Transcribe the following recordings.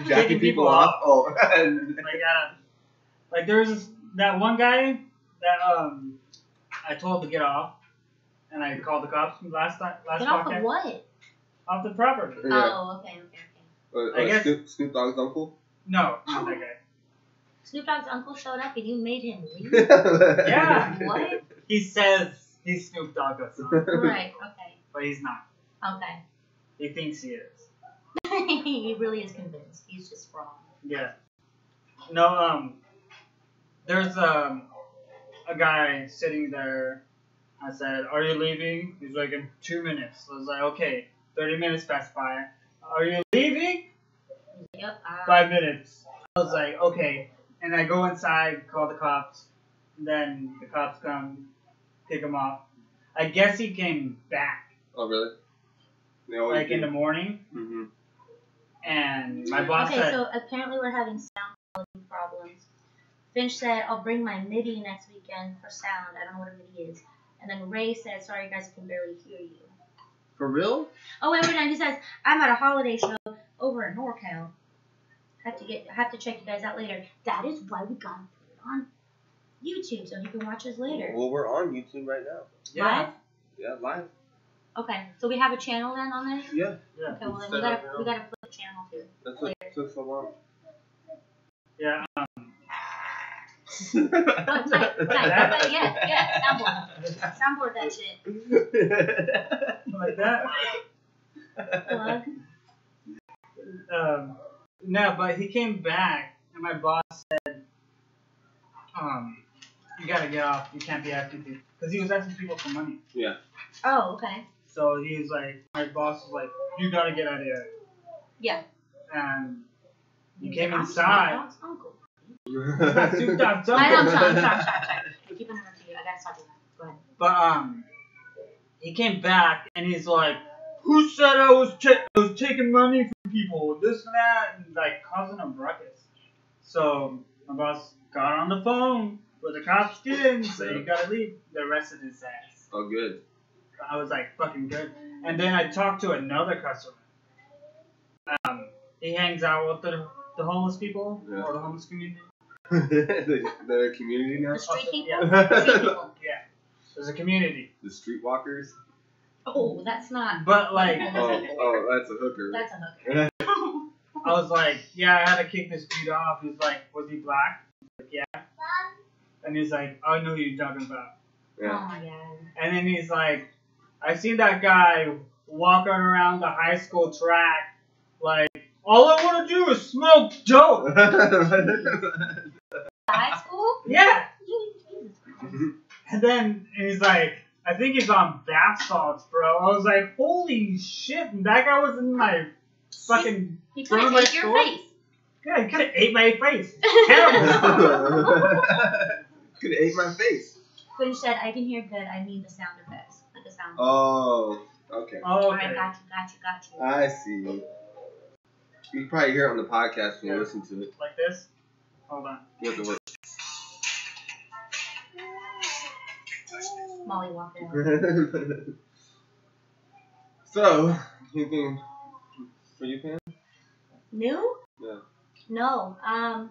Jacking people off. Oh. Like there's that one guy that I told to get off, and I called the cops last podcast. Get off of what? Off the property. Yeah. Oh, okay. I guess Snoop Dogg's uncle? No, not that guy. Snoop Dogg's uncle showed up and you made him leave? Yeah. What? He says he's Snoop Dogg's son. Right, okay. But he's not. Okay. He thinks he is. He really is convinced. He's just wrong. Yeah. No, there's a guy sitting there. I said, "Are you leaving?" He's like, "In 2 minutes." I was like, "Okay." 30 minutes passed by. "Are you leaving?" Yep. 5 minutes. I was like, "Okay." And I go inside, call the cops. And then the cops come, pick him up. I guess he came back. Oh, really? Like in the morning. Mm-hmm. And my boss said... Okay, so apparently we're having sound quality problems. Finch said, "I'll bring my MIDI next weekend for sound." I don't know what a MIDI is. And then Ray said, "Sorry, guys, I can barely hear you." For real? Oh, wait, he says, "I'm at a holiday show over in NorCal. Have to check you guys out later." That is why we gotta put it on YouTube so he can watch us later. Well, we're on YouTube right now. Yeah. Live? Yeah, live. Okay, so we have a channel then on this? Yeah. Okay, well then we gotta put the channel too. That's what took so long. Yeah. Yeah, soundboard that shit. Like that? Plug. No, but he came back, and my boss said, "You gotta get off. You can't be asking people," because he was asking people for money. Yeah. Oh, okay. So he's like, my boss was like, "You gotta get out of here." Yeah. And he came I'm inside. uncle. That's Snoop Dogg's I know, I'm uncle. sorry. Keep an eye on you. I gotta stop you now. Go ahead. But he came back and he's like, "Who said I was taking money from people? This and that," and like causing a ruckus. So my boss got on the phone with the cops and said, "You gotta leave." They arrested his ass. Oh, good. I was like, fucking good. And then I talked to another customer. He hangs out with the homeless people or the homeless community. the community now? The street people? Yeah. The street people. Yeah. There's a community. The streetwalkers? Oh, that's not. But like... Oh, that's a hooker. That's a hooker. I was like, "Yeah, I had to kick this dude off." He's like, "Was he black?" I was like, "Yeah." And he's like, "I know who you're talking about." Yeah. Oh my god. And then he's like, "I seen that guy walking around the high school track, like, all I want to do is smoke dope." High school? Yeah. Jesus Christ. And then he's like, "I think he's on bath salts, bro." I was like, "Holy shit!" And that guy was in my fucking. He could have ate your face. Yeah, he could have ate my face. Terrible. Could have ate my face. Finch said, "I can hear good. I need the sound effects." Like the sound. Oh, okay. Oh, Alright, okay. got you. I see. You can probably hear it on the podcast when you listen to it. Like this? Hold on. You have to work. Molly walked out. So, anything for you, Pam? New? Yeah. No. I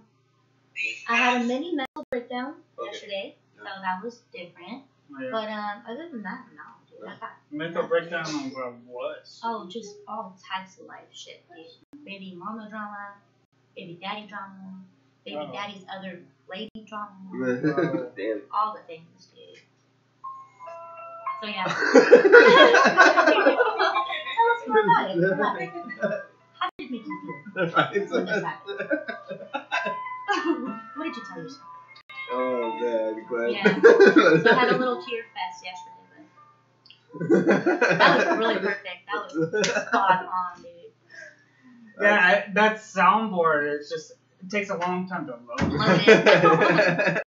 had a mini mental breakdown Okay. yesterday, so that was different. Oh, yeah. But other than that, no. Dude, I got Mental breakdown on what? just all types of life shit, dude. Baby mama drama, baby daddy drama, baby daddy's other lady drama, Damn. all the things, dude. So yeah. Tell us more about it. How did it make you feel? When this happened? What did you tell yourself? Oh, man. Glad. Yeah. So I had a little tear fest yesterday, but that was really perfect. That was spot on, dude. Yeah, that soundboard, it takes a long time to load. Love it. How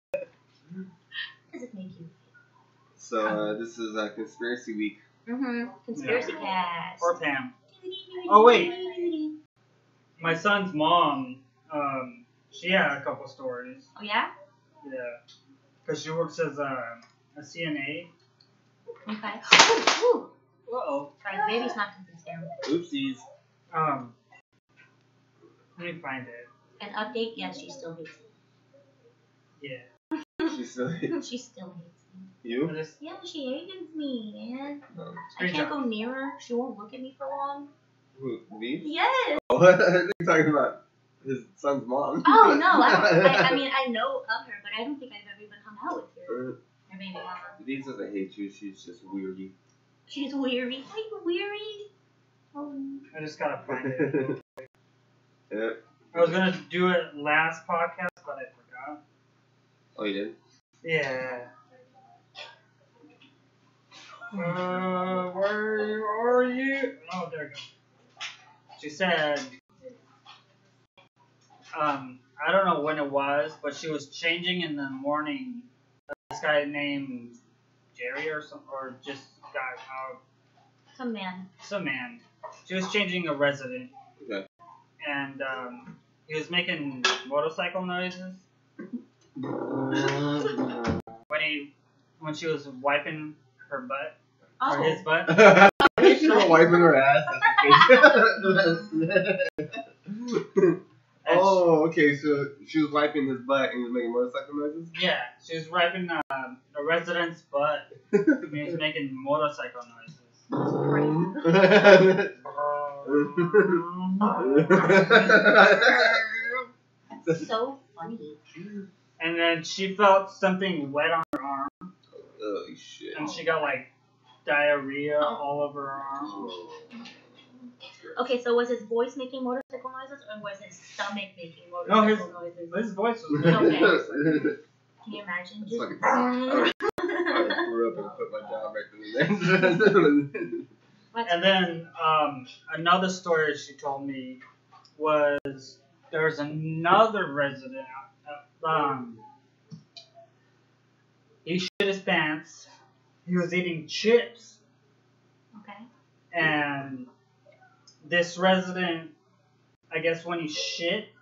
does it make you So, this is Conspiracy Week. feel? Conspiracy cast. Or Pam. Oh, wait. My son's mom, she had a couple stories. Oh, yeah? Yeah. Because she works as a CNA. Okay. Ooh. Uh-oh. Sorry, the baby's knocking things down. Oopsies. Let me find it. An update, yes, she still hates Yeah. She still me. She still hates me. you? Yeah, she hates me, man. No. I can't go near her. She won't look at me for long. Who? Me? Yes. Oh, I think you're talking about his son's mom. Oh, no. I mean, I know of her, but I don't think I've ever even hung out with her. Her baby mama. Denise doesn't hate you. She's just weirdy. She's weary. Are you weary? Oh. I just gotta find it. Yeah. I was gonna do it last podcast, but I forgot. Oh, you did? Yeah. Where are you? Oh, there you go. She said, I don't know when it was, but she was changing in the morning. This guy named Jerry or something, or just got out. Some man. Some man. She was changing a resident. Okay. And he was making motorcycle noises when she was wiping her butt. Oh. Or his butt. She's not wiping her ass. Oh, okay. So she was wiping his butt and he was making motorcycle noises? Yeah, she was wiping a resident's butt and he was making motorcycle noises. That's so funny. And then she felt something wet on her arm. Holy shit. And she got like diarrhea all over her arm. Okay, so was his voice making motorcycle noises or was his stomach making motorcycle noises? His voice was Okay. Can you imagine? It's Just fucking I grew up and quit my job right then. And then another story she told me was there's another resident. He shit his pants. He was eating chips. Okay. And this resident, I guess when he shit,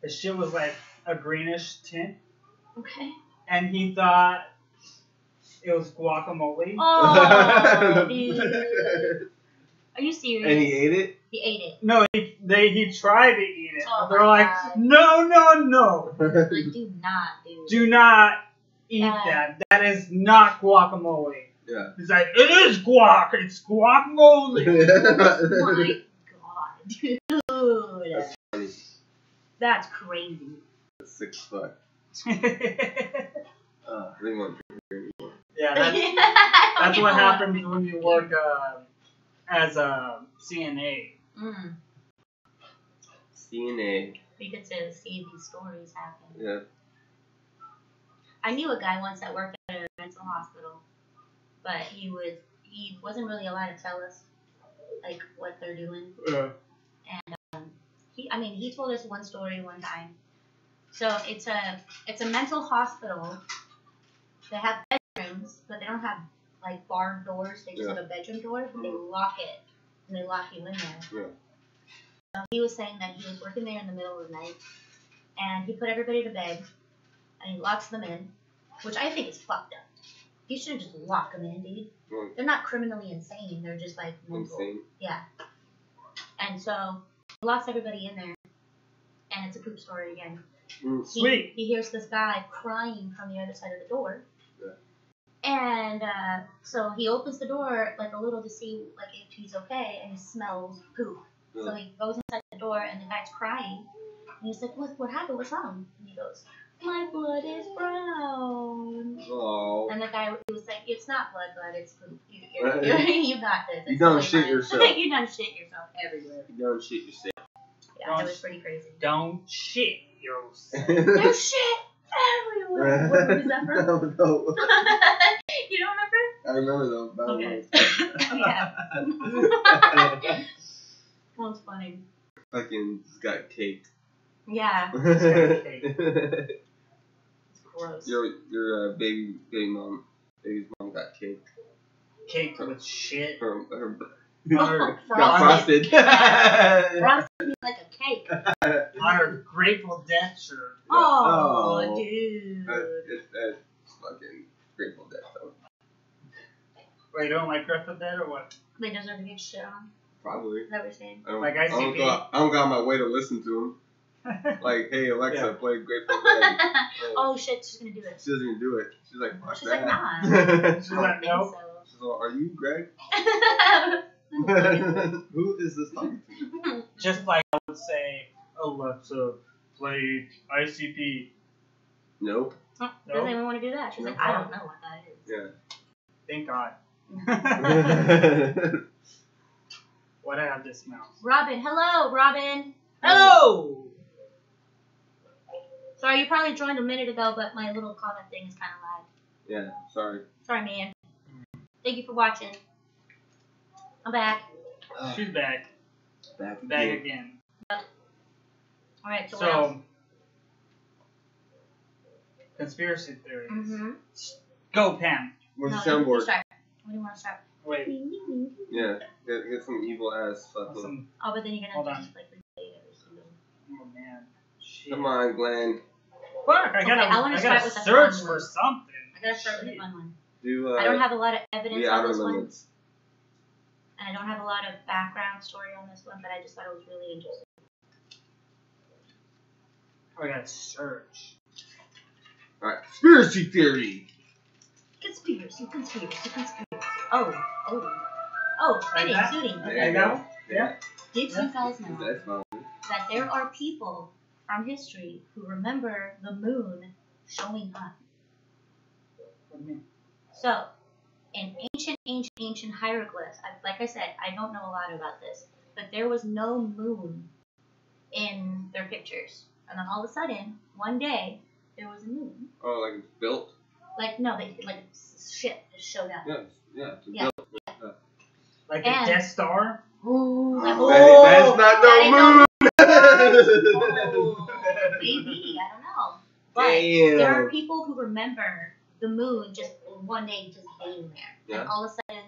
his shit was like a greenish tint. Okay. And he thought it was guacamole. Oh, dude. Are you serious? And he ate it? He ate it. No, he tried to eat it. Oh, but they're like, God. no. Like, do not, dude. Do not eat that. That is not guacamole. Yeah. He's like, it is guac. It's guacamole. Oh my God, dude. That's funny. That's crazy. That's sick as fuck. I didn't want to drink here anymore. Yeah, that's what happens when you work as a CNA. CNA. We get to see these stories happen. Yeah. I knew a guy once that worked at a mental hospital, but he wasn't really allowed to tell us like what they're doing. Yeah. And he told us one story one time. So it's a mental hospital. They have bedrooms, but they don't have like barred doors. They just have a bedroom door, but they lock it and they lock you in there. Yeah. So he was saying that he was working there in the middle of the night, and he put everybody to bed, and he locks them in, which I think is fucked up. You shouldn't just lock them in, dude. They're not criminally insane. They're just like mental. Insane. Yeah. And so he locks everybody in there, and it's a poop story again. Sweet. He hears this guy crying from the other side of the door. Yeah. And so he opens the door like a little to see like if he's okay, and he smells poop. Yeah. So he goes inside the door, and the guy's crying. And he's like, "What happened? What's wrong?" And he goes, "My blood is brown." Oh. And the guy was like, "It's not blood, it's poop. You got this. You done shit yourself. You done shit yourself everywhere." You done shit yourself. Yeah, that was pretty crazy. Don't shit yourself. There's shit everywhere. What movie is that from? No. You don't remember? I remember though. Okay. Yeah. That was funny. Fucking just got cake. Yeah. Your It's gross. baby's mom got cake. Cake with shit. Her Oh, got frosted. Frosted like a cake. On her Grateful Death shirt. Oh, dude. That's fucking Grateful Dead though. Wait, you don't like Grateful Dead or what? They deserve to get shit on. Probably. Is that what you're saying? Like I don't go out my way to listen to him. Like, hey Alexa, play Grateful Dead. Oh shit, she's gonna do it. She doesn't even do it. She's like, fuck She's that. like, nah. She's like, I don't no. think She's like, are you Greg? so. Who is this talking to? Just like I would say, Alexa, play ICP. Nope. Doesn't anyone want to do that? She's like, I don't know what that is. Yeah. Thank God. What I have this mouse. Robin, hello, Robin. Hello! Sorry, you probably joined a minute ago, but my little comment thing is kind of loud. Yeah, sorry. Sorry, man. Thank you for watching. I'm back. She's back. Back Again. Alright, so what else? Conspiracy theories. Mm-hmm. Go, Pam. Where's the You soundboard? start. What do you want to start? Wait. Yeah, get some evil ass fucking. Some, Oh, but then you're Hold gonna on. have to just like replay every single. oh man. Shit. Come on, Glenn. Fuck, I Okay, gotta, I wanna I start gotta with the search fun for one. something. I gotta start with a Shit. fun one. Do I don't have a lot of evidence the on outer this one, limits. and I don't have a lot of background story on this one, but I just thought it was really interesting. I gotta search. Alright, conspiracy theory. Conspiracy. Oh, Like that? shooting. There There you you go. go. Yeah. Did you guys know That's fine. that there are people from history who remember the moon showing up? What do you mean? So, in ancient hieroglyphs, like I said, I don't know a lot about this, but there was no moon in their pictures. And then all of a sudden, one day, there was a moon. Oh, like it's built? Like, no, like shit just showed up. Yeah, it's Yeah. built. Like the And- Death Star? Ooh, like, That is not that no ain't moon! Oh, maybe, I don't know. But Damn. there are people who remember the moon just one day just being there. Yeah. And all of a sudden,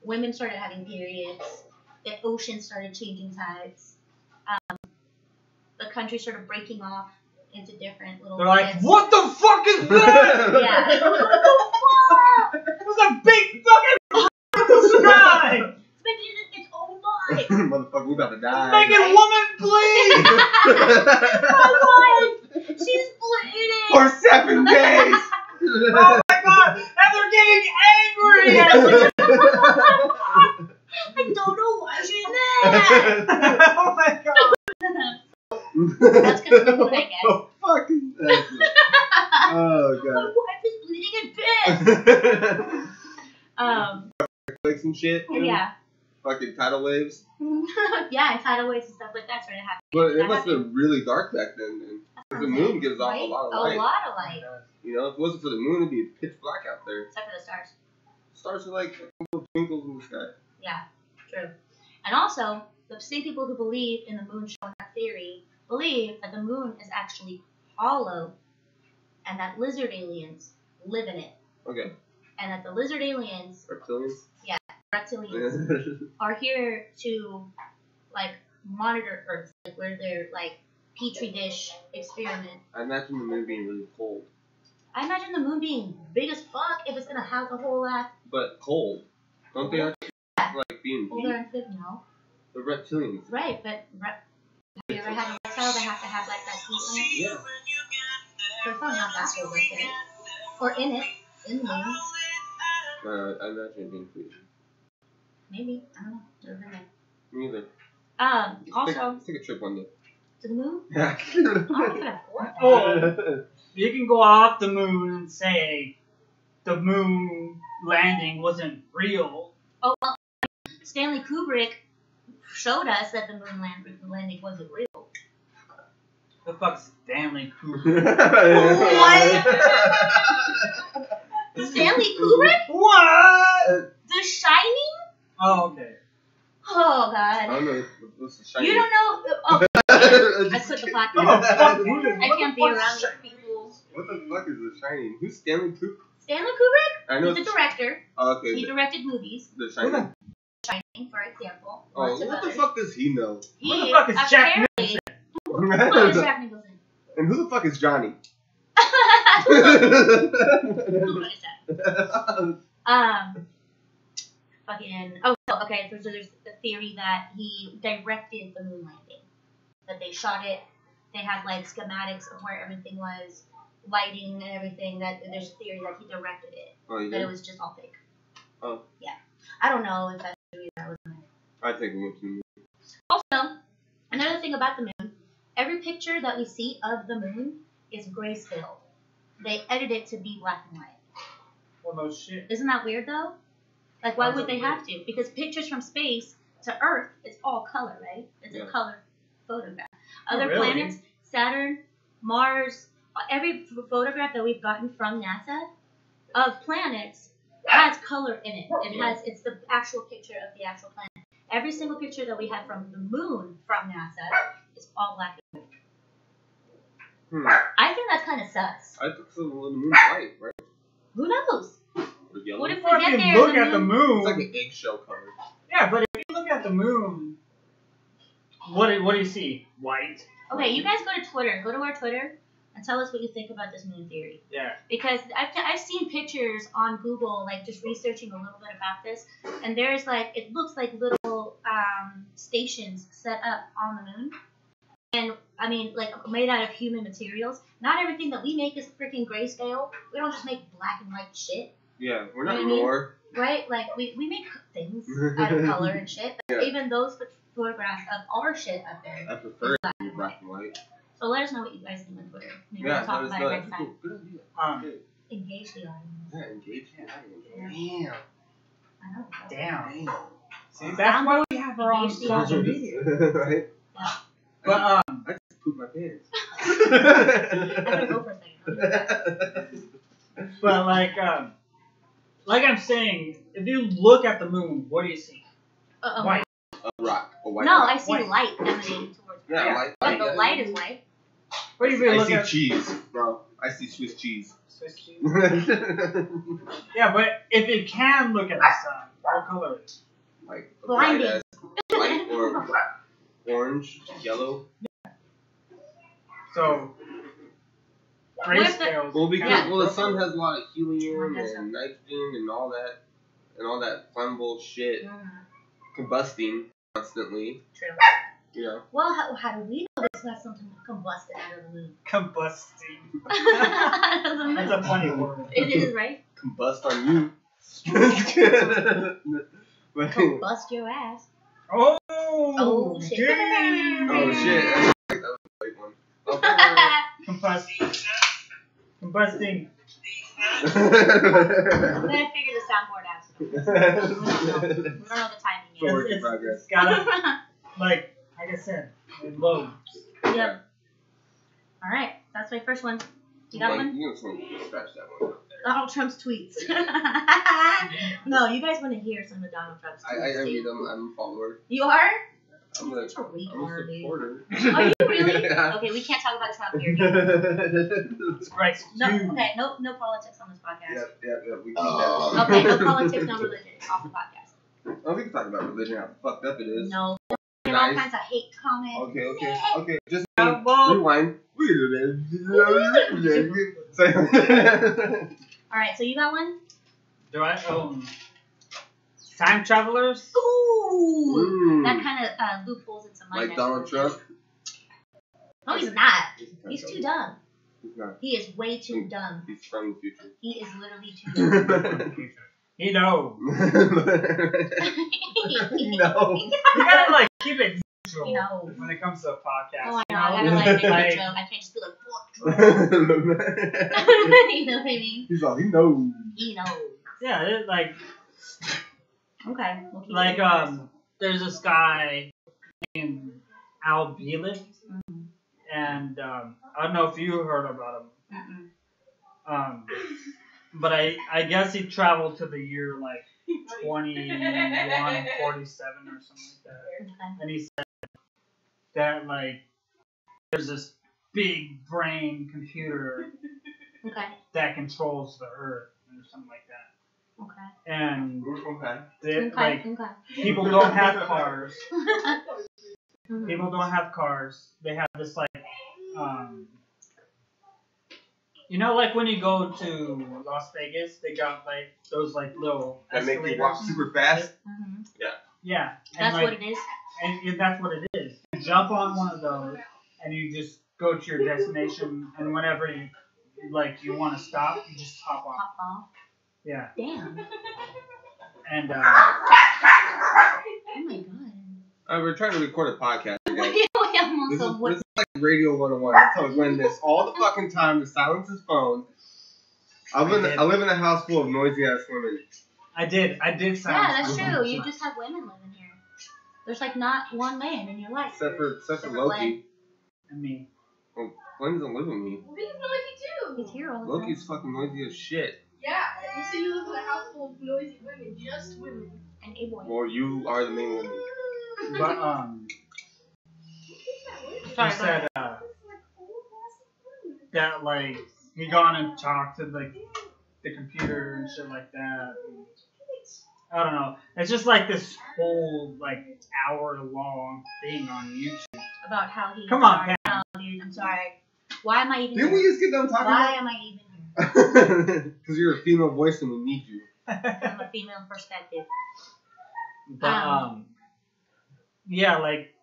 women started having periods. The ocean started changing tides. The country started breaking off into different little They're like, bits. what the fuck is that? Yeah. What the fuck? There's a big fucking in the sky! It's making it its own life. Motherfucker, we about to die. Make it woman bleed! My wife, she's bleeding. For 7 days! Oh my god! And they're getting angry! I don't know why she's mad. Oh my god! That's because of the moon, I guess. Oh, fucking. Oh, My God. wife is bleeding and pissed. Like some shit? Yeah. Fucking tidal waves? Yeah, tidal waves and stuff like that started happening. But it That must have happened. been really dark back then. Because the moon gives off a Right? lot of A light. lot of light. You know, if it wasn't for the moon, it'd be pitch black out there. Except for the stars. Stars are like little twinkles in the sky. Yeah, true. And also, the same people who believe in the moon showing up theory believe that the moon is actually hollow and that lizard aliens live in it. Okay. And that the lizard aliens, Reptilians? reptilians, are here to, like, monitor Earth, like, where they're, like, petri dish experiment. I imagine the moon being really cold. I imagine the moon being big as fuck if it's gonna house a whole lot. But cold. Don't they actually like being Well, heat? they're no. The reptilians. Right, but have you ever had a reptile that have to have, like, that heat in it? Yeah. They're probably not that cold right there. Or in it. In the moon. I imagine it being freezing. Maybe. I don't know. Never been there. Me either. Also, Let's take a trip one day. to the moon? Yeah. I don't know if I can afford that. Oh, you can go off the moon and say the moon landing wasn't real. Oh, well, Stanley Kubrick showed us that the moon landing wasn't real. The fuck's Stanley Kubrick? Stanley Kubrick? What? The Shining? Oh, okay. Oh, I God. don't know. What's the shiny? You don't know? Oh, I quit the Oh, podcast. fuck, I can't be around these people. What the fuck is the Shining? Who's Stanley Kubrick? Stanley Kubrick? I know. He's a director. Oh, okay. He directed movies. The Shining. Shining, for example. Oh, Lots of what the others. fuck does he know? What the fuck is Jack apparently- What is Jack Nicholson? And who the fuck is Johnny? What is that? fucking. Oh, so, okay. So there's the theory that he directed the moon landing. That they shot it. They had like schematics of where everything was, lighting and everything. That there's a theory that he directed it. Oh, you That did? it was just all fake. Oh. Yeah. I don't know if that's true. That was. I think we went to the moon. Also, another thing about the moon, every picture that we see of the moon is grayscale. They edit it to be black and white. Well, no shit. Isn't that weird though? Like, why would they have to? Because pictures from space to Earth, it's all color, right? It's a color photograph. Other planets, Saturn, Mars, every photograph that we've gotten from NASA of planets has color in it. It's the actual picture of the actual planet. Every single picture that we have from the moon from NASA is all black and white. I think that's kind of sus. I think so. The moon's white, right? Who knows? Or yellow. What if we Or get if you there look and at the moon, It's like an eggshell color. yeah, but if you look at the moon, what do you see? White. Okay, you guys go to Twitter. Go to our Twitter and tell us what you think about this moon theory. Yeah. Because I've seen pictures on Google, like just researching a little bit about this, and there's like, it looks like little stations set up on the moon. And I mean, like made out of human materials. Not everything that we make is freaking grayscale. We don't just make black and white shit. Yeah, we're not You know what I mean? Roar. Right? Like we make things out of color and shit. But Yeah. even those photographs of our shit up there. I prefer it to be black and white. So let us know what you guys think on Twitter. Maybe Yeah, we'll talk that's about it next time. cool. Good idea. Good. Engage the audience. Yeah, engage the audience. Damn. I know. Damn. Damn. See, that's why we have our own Engage the social audience. media. Right? But I just pooped my pants. I'm gonna go for a second. But like I'm saying, if you look at the moon, what do you see? White. A rock. A white No, rock. I see White. light emanating towards me. Yeah, Yeah. light. But the light is white. What do you I look see at? cheese, bro. I see Swiss cheese. Swiss cheese. Yeah, but if you can look at the sun, what color is it? Like a Blinding. bright ass light or orange, yellow. So What if the- grayscale. Well, because Yeah. the sun has a lot of helium Yes, and nitrogen and all that flammable shit Mm, combusting constantly. true. You know. Well, how do we know it's not something combusted out of the moon? Combusting. Out of the moon. That's a funny word. It is, right? Combust on you. But, Combust your ass. Oh, Oh, shit. damn. oh shit, that was a great one. Okay. Combusting. I'm gonna figure the soundboard out. We don't know the timing yet. Work in progress. It's gotta, like I said, it loads. Yep. All right, that's my first one. You got one? You can scratch that one out there. Donald Trump's tweets. No, you guys want to hear some of Donald Trump's tweets. I too. read them. I'm a follower. You are? I'm a Such a retard, dude. supporter. Are you really? Yeah. Okay, we can't talk about Trump here. Right. No, okay, no politics on this podcast. Yep. We keep that. Okay, no politics, no religion off the podcast. Oh, we can talk about religion, how fucked up it is. No. There are all Nice. kinds of hate comments. Okay. Just Well, rewind. We do this. All right, so you got one? do I time travelers? Ooh, that kind of loopholes into my Like next Donald one. Trump. No, he's not. He's too dumb. He's not. He is way too dumb. He's from the future. He is literally too dumb. You know, No. you gotta like keep it neutral You know. when it comes to a podcast. Oh, I you know. I gotta like make Like, a joke. I can't just be like, fuck. You know what I mean? He's all, he knows. He knows. yeah, it, like Okay. We'll keep it. there's this guy named Al Bielek, Mhm. and I don't know if you heard about him. Mm-mm. But I guess he traveled to the year like 2147 or something like that. Okay. And he said that like there's this big brain computer Okay. that controls the earth or something like that. Okay. And Okay. like Okay. people don't have cars. Mhm. People don't have cars. They have this like You know, like when you go to Las Vegas, they got like those like little That make escalators. you walk super fast. Mm-hmm. Yeah. That's like, what it is. And that's what it is. You jump on one of those, and you just go to your destination, and whenever you want to stop, you just hop off. Pop off. Yeah. Damn. And Oh my god. We're trying to record a podcast. We Guys. almost This is like Radio 101. That's how we win this all the fucking time to silence his phone. I live in a house full of noisy ass women. I did silence. Yeah, that's true. You just have women living here. There's like not one man in your life. Except for Loki. And me. Well, Glenn doesn't live with me. Loki's noisy too. He's here all the time. Loki's fucking noisy as shit. Yeah, you said you live in a house full of noisy women, just women. And a boy. Well, you are the main woman. But Sorry, he said that like he gone and talked to like the computer and shit like that. And, I don't know. It's just like this whole like hour-long thing on YouTube. about how he. Come on, Pat. No, dude, I'm sorry. Why am I even Didn't we here? just get done talking Why am I even here? Because you're a female voice and we need you. I'm a female perspective. But yeah, like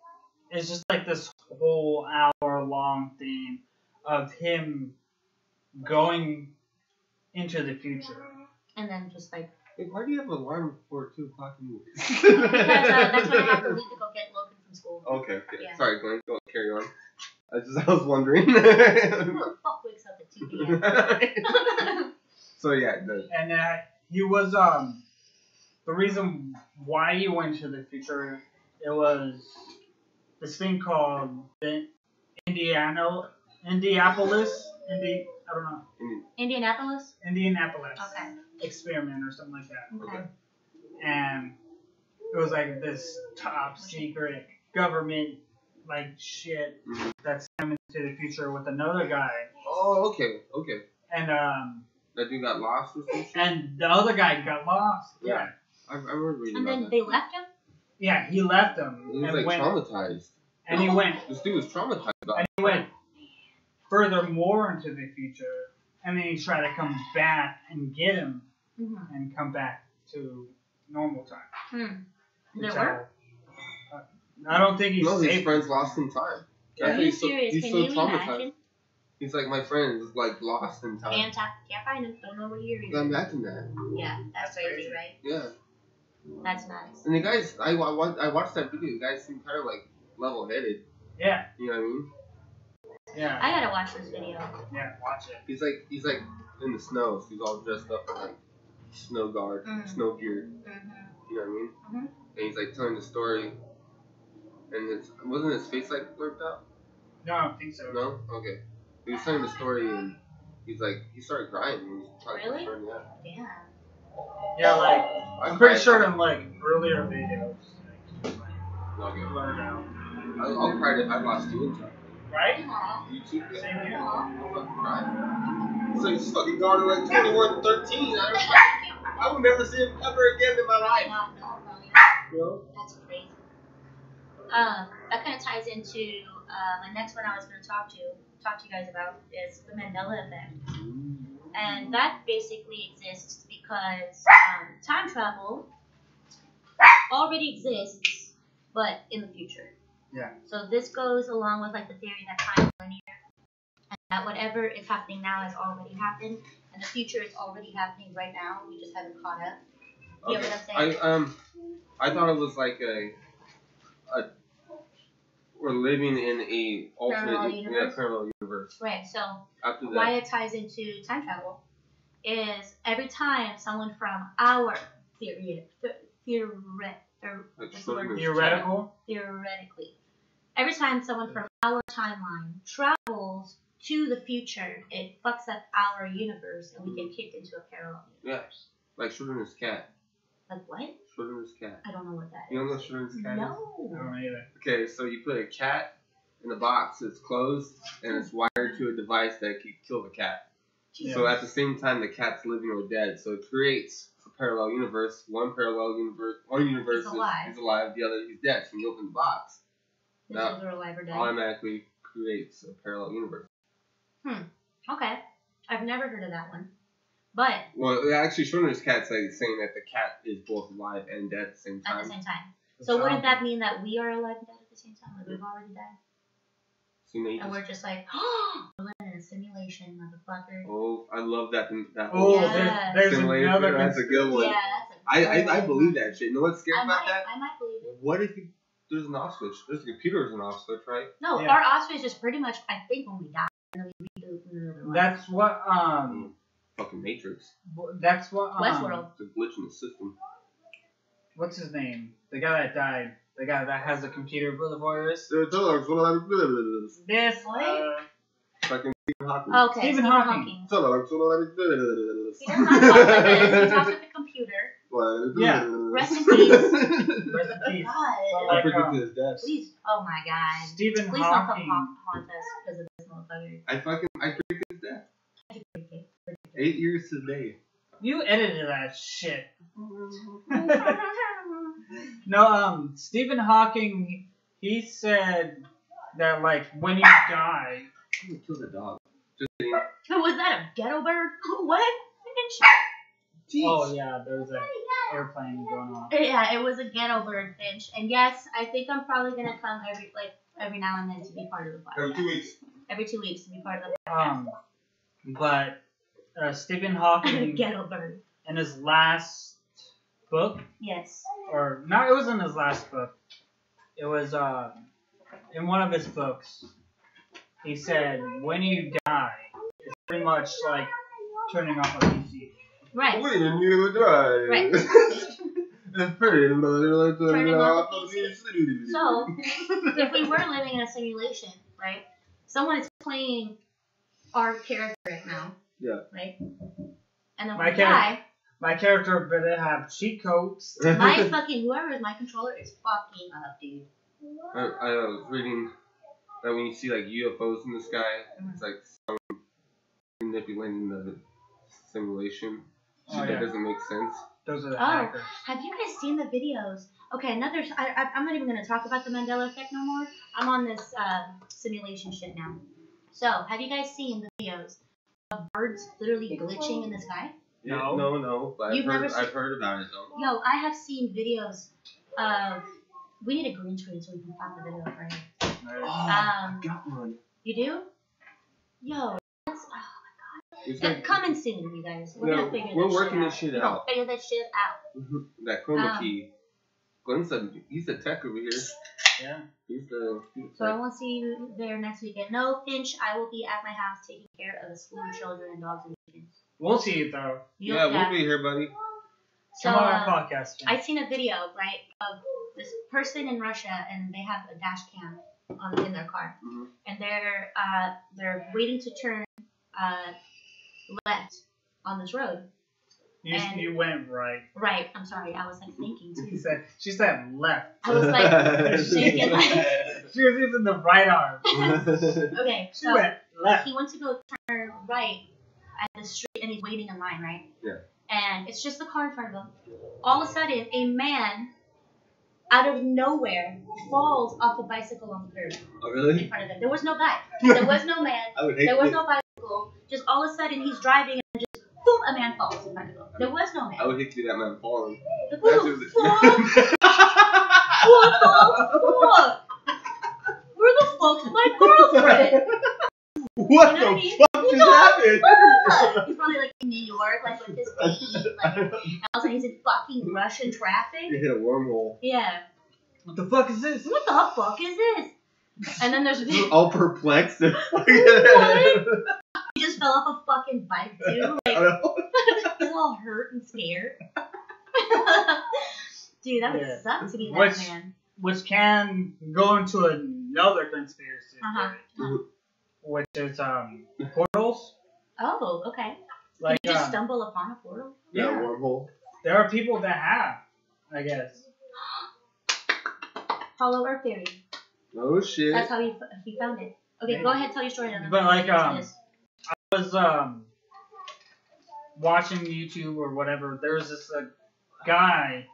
it's just like this whole hour-long thing of him going into the future. And then just like. Hey, why do you have an alarm for 2 o'clock in the morning? Because that's when I have to leave to go get Logan from school. Okay. Yeah. Sorry, Glenn. Go carry on. I was wondering. Who the fuck wakes up at 2 p.m.? So yeah, And he was the reason why he went to the future. It was this thing called the Indianapolis. I don't know. Indianapolis? Indianapolis Okay. experiment or something like that. Okay. And it was like this top secret government like shit that's coming to the future with another guy. Oh, okay. And That dude got lost or something? and the other guy got lost. Yeah. I remember reading And about then that. they left him? Yeah, he left him He was and like went traumatized. and he went This dude was traumatized about and he went further more into the future, and then he tried to come back and get him Mm-hmm. and come back to normal time. Did it Which work? I don't think he's No, his safe. friends lost in time. Yeah. Are That's why you he's so, serious? he's Can so you traumatized. imagine? He's like, my friend is like lost in time. Can't find him. Don't know where he is. Imagine that. Yeah, that's crazy, crazy. right? Yeah. That's nice. And the guys, I watched that video. The guys seem kind of like level-headed. Yeah, You know what I mean? yeah, I gotta watch this video. yeah. Watch it. He's like in the snow. So he's all dressed up in like snow guard, snow gear. Mm-hmm. You know what I mean? Mhm. And he's like telling the story. And wasn't his face like blurred out? No, I don't think so. No? Okay. He was telling the story and he started crying. He was talking Really? about it, Damn. Yeah, like I'm pretty sure in like earlier videos, like, Okay. blurred out. I'll cry if I lost you in time. Right? Aw. You too? Same here. Aw. I'll fucking cry. So he's fucking gone at like 21, 13. I will never see him ever again in my life. You know? That's crazy. That kind of ties into my next one I was going to talk to you guys about is the Mandela effect. And that basically exists because time travel already exists, but in the future. Yeah. So this goes along with like the theory that time is linear, and that whatever is happening now has already happened, and the future is already happening right now. We just haven't caught up. You know what I'm saying? I thought it was like a we're living in a alternate parallel universe. Right. So After that, why it ties into time travel is every time someone from our theoretically, every time someone from our timeline travels to the future, it fucks up our universe and we get kicked into a parallel universe. like Schrodinger's cat. Like what? Schrodinger's cat. I don't know what that is. You don't know what Schrodinger's cat is? I No. don't either. Okay, so you put a cat in a box that's closed and it's wired to a device that can kill the cat. Yeah. So at the same time, the cat's living or dead. So it creates a parallel universe. One universe He's alive. is alive, the other he's dead. So when you open the box, This is alive or dead. automatically creates a parallel universe. Okay. I've never heard of that one. But Well, actually, Schrodinger's cat's like saying that the cat is both alive and dead at the same time. at the same time. So wouldn't that mean that we are alive and dead at the same time? Like we've already died? And we're just like, oh, we're living in a simulation, motherfucker. Oh, I love that. Oh, Yes. there's simulation. another That's a good one. Yeah, that's a I believe that shit. You know what's scary about that? I might believe it. What if there's an off switch? There's a computer as an off switch, right? No, Yeah. our off switch is pretty much, I think, when we die. And then we reboot another one. That's what Fucking Matrix. that's what Westworld. It's a glitch in the system. What's his name? The guy that died. The guy that has a computer with a virus. This Fucking Stephen Hawking. Okay, Stephen Stephen Hawking. Hawking. He He does not talk like this. He talks with the computer. Yeah. Rest in peace. Rest in peace. God. I predicted his death. Please. Oh my God. Stephen Please don't come Hawking. haunt us because of this motherfucker. I predicted his death. 8 years today. You edited that shit. No, Stephen Hawking, he said that like when you die. I'm gonna kill the dog. Just saying. Was that a ghetto bird? What? Oh yeah, there's an airplane going on. Yeah, it was a ghetto bird, Finch. And yes, I think I'm probably gonna come every now and then to be part of the podcast. Every 2 weeks. Every 2 weeks to be part of the podcast. But Stephen Hawking Ghetto bird. in his last book, Yes. or no, it wasn't his last book. It was in one of his books. He said, when you die, it's pretty much like turning off a PC. Right. When you die. Right. It's pretty. Turning off the PC. So, if we were living in a simulation, right? Someone is playing our character right now. Yeah. Right? And then My when we die, My character better have cheat codes. my fucking, whoever is my controller is fucking up, dude. I was reading that when you see like UFOs in the sky, it's like someone manipulating the simulation. Oh, That yeah. doesn't make sense. Those are the Oh, hackers. have you guys seen the videos? Okay, I'm not even going to talk about the Mandela effect no more. I'm on this simulation shit now. So, have you guys seen the videos of birds literally glitching in the sky? No. No. But You've never seen- I've heard about it though. Yo, I have seen videos of... We need a green screen so we can find the video up right here. I got one. You do? Yo, that's... It's That's like coming soon, you guys. We're gonna figure we're this working shit this out. shit We're gonna out. figure this shit out. That chroma key. Glenn's he's a tech over here. Yeah. He's the So I won't see you there next weekend. No, Finch, I will be at my house taking care of the slew of children and dogs and chickens. We'll see you though. Yeah, we'll be here, buddy. So, Come on our podcast. I seen a video, right, of this person in Russia, and they have a dash cam in their car, and they're waiting to turn left on this road. You went right. Right. I'm sorry. I was like thinking too. She said left. I was like shaking. Like, She was using the right arm. okay. She So went left. he went to go turn right at the street, and he's waiting in line, right? Yeah. And it's just the car in front of him. All of a sudden, a man, out of nowhere, falls off a bicycle on the curb Oh, in really? front of him. There was no guy. There was no man. I would hate There was this. no bicycle. Just all of a sudden, he's driving, and just boom, a man falls in front of him. There was no I man. would hate to be that man falling. Like, That's what the just- fuck? What the fuck? Where the fuck's my girlfriend? What You know what I the mean? fuck just happened? He's probably like in New York, like with his baby, like, and also he's in fucking Russian traffic. You hit a wormhole. Yeah. What the fuck is this? What the fuck is this? And then there's he All perplexed. just fell off a fucking bike too. Like he's all hurt and scared. Dude, that would Yeah. suck to be that Which- man. Which can go into another conspiracy Uh-huh. which is portals. Oh, okay. Like Did you just stumble upon a portal? Yeah, yeah, wormhole. there are people that have, I guess. Hollow Earth theory. Oh shit. That's how he found it. Okay, go ahead, tell your story. Then. But like I was watching YouTube or whatever. There was this guy.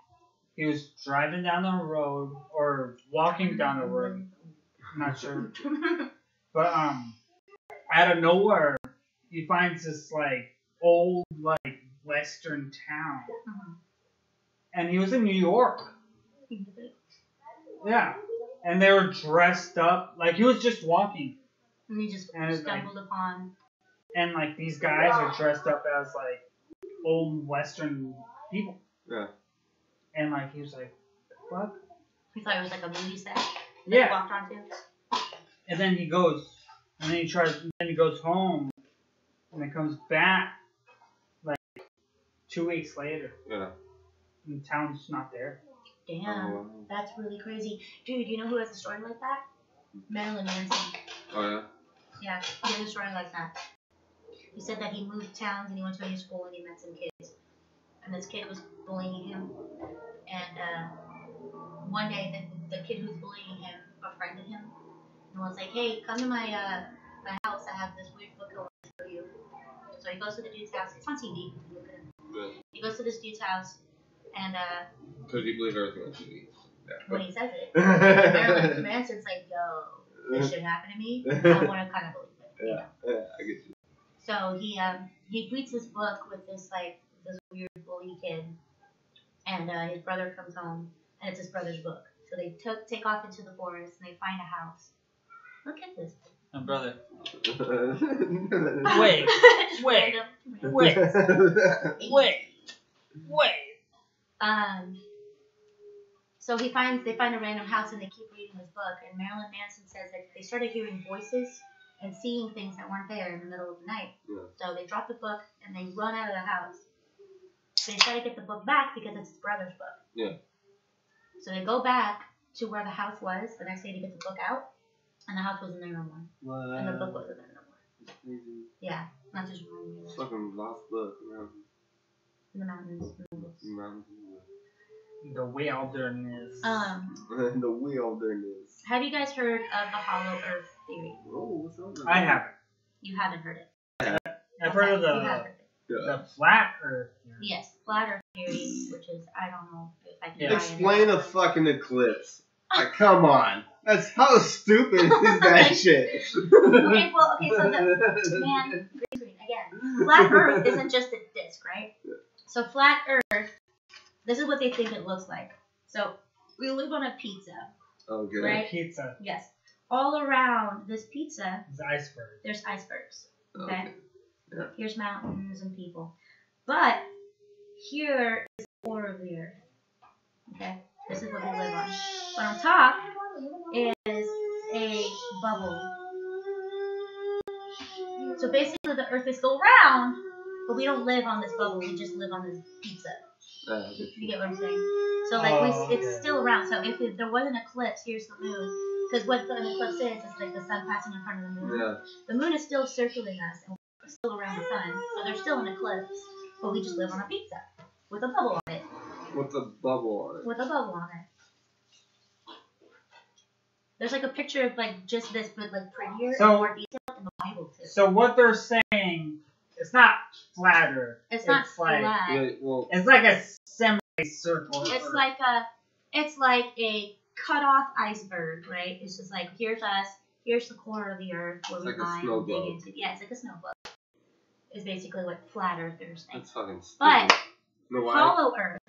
He was driving down the road or walking down the road. I'm not sure. But out of nowhere, he finds this like old like western town, and he was in New York. Yeah, and they were dressed up like he was just walking, And he just stumbled upon. And like these guys are dressed up as like old western people. Yeah. And like he was like, "What?" He thought it was like a movie set. Yeah. He walked onto. And then he goes, and then he goes home, and then comes back like 2 weeks later. Yeah. And the town's not there. Damn, that's really crazy. Dude, you know who has a story like that? Marilyn Manson. Oh, yeah? Yeah, he has a story like that. He said that he moved towns and he went to a new school and he met some kids. And this kid was bullying him. And one day the kid who was bullying him befriended him and was like, "Hey, come to my house. I have this weird book I want to show you." So he goes to the dude's house. It's on TV. Look at it. Yeah. He goes to this dude's house and Because you believe everything on TV. Yeah. when he says it, Marilyn Manson's like, "Yo, this shit happened to me. I want to kind of believe it." You know? Yeah, I get you. So he reads this book with this weird bully kid, and his brother comes home, and it's his brother's book. So they take off into the forest and they find a house. Look at this. My brother. Wait. So they find a random house and they keep reading this book, and Marilyn Manson says that they started hearing voices and seeing things that weren't there in the middle of the night. Yeah. So they drop the book and they run out of the house. So they try to get the book back because it's his brother's book. Yeah. So they go back to where the house was the next day to get the book out, and the house wasn't there no more. Wow. And the book wasn't there no more. That's crazy. Yeah, not just running Fucking lost book around in the mountains. the mountains. The wilderness. The wilderness. Have you guys heard of the Hollow Earth theory? Oh, what's up? I haven't. You haven't heard it. I've heard of You have heard it. the flat Earth. Yes, flat Earth theory, which is I don't know if I can. Yeah. buy Explain it. a fucking eclipse. Like, come on. That's how stupid is that shit? Okay, so the man, green again. Flat Earth isn't just a disc, right? So flat Earth, this is what they think it looks like. So we live on a pizza, Okay. right? Pizza. Yes. All around this pizza, It's iceberg. there's icebergs. Okay. Okay. Yeah. Here's mountains and people, but here is the core of the earth. Okay. This is what we live on. But on top is a bubble. So basically, the earth is still round, but we don't live on this bubble. We just live on this pizza. You get what I'm saying? So like it's still around. So if there was an eclipse, here's the moon. Because what an eclipse is like the sun passing in front of the moon. Yeah. The moon is still circling us, and we're still around the sun. So there's still an eclipse, but we just live on a pizza with a bubble on it. With a bubble on it. With a bubble on it. There's like a picture of like just this, but like prettier and more detailed in the Bible too. So what they're saying, it's not flat Earth. It's not like, flat. Yeah, well, It's like a semicircle. It's like a cut off iceberg, right? It's just like here's us, here's the core of the earth where we like a mine snow and dig globe. into. Yeah, it's like a snow globe. Is basically what flat earthers think. that's fucking stupid. But You know why? hollow earth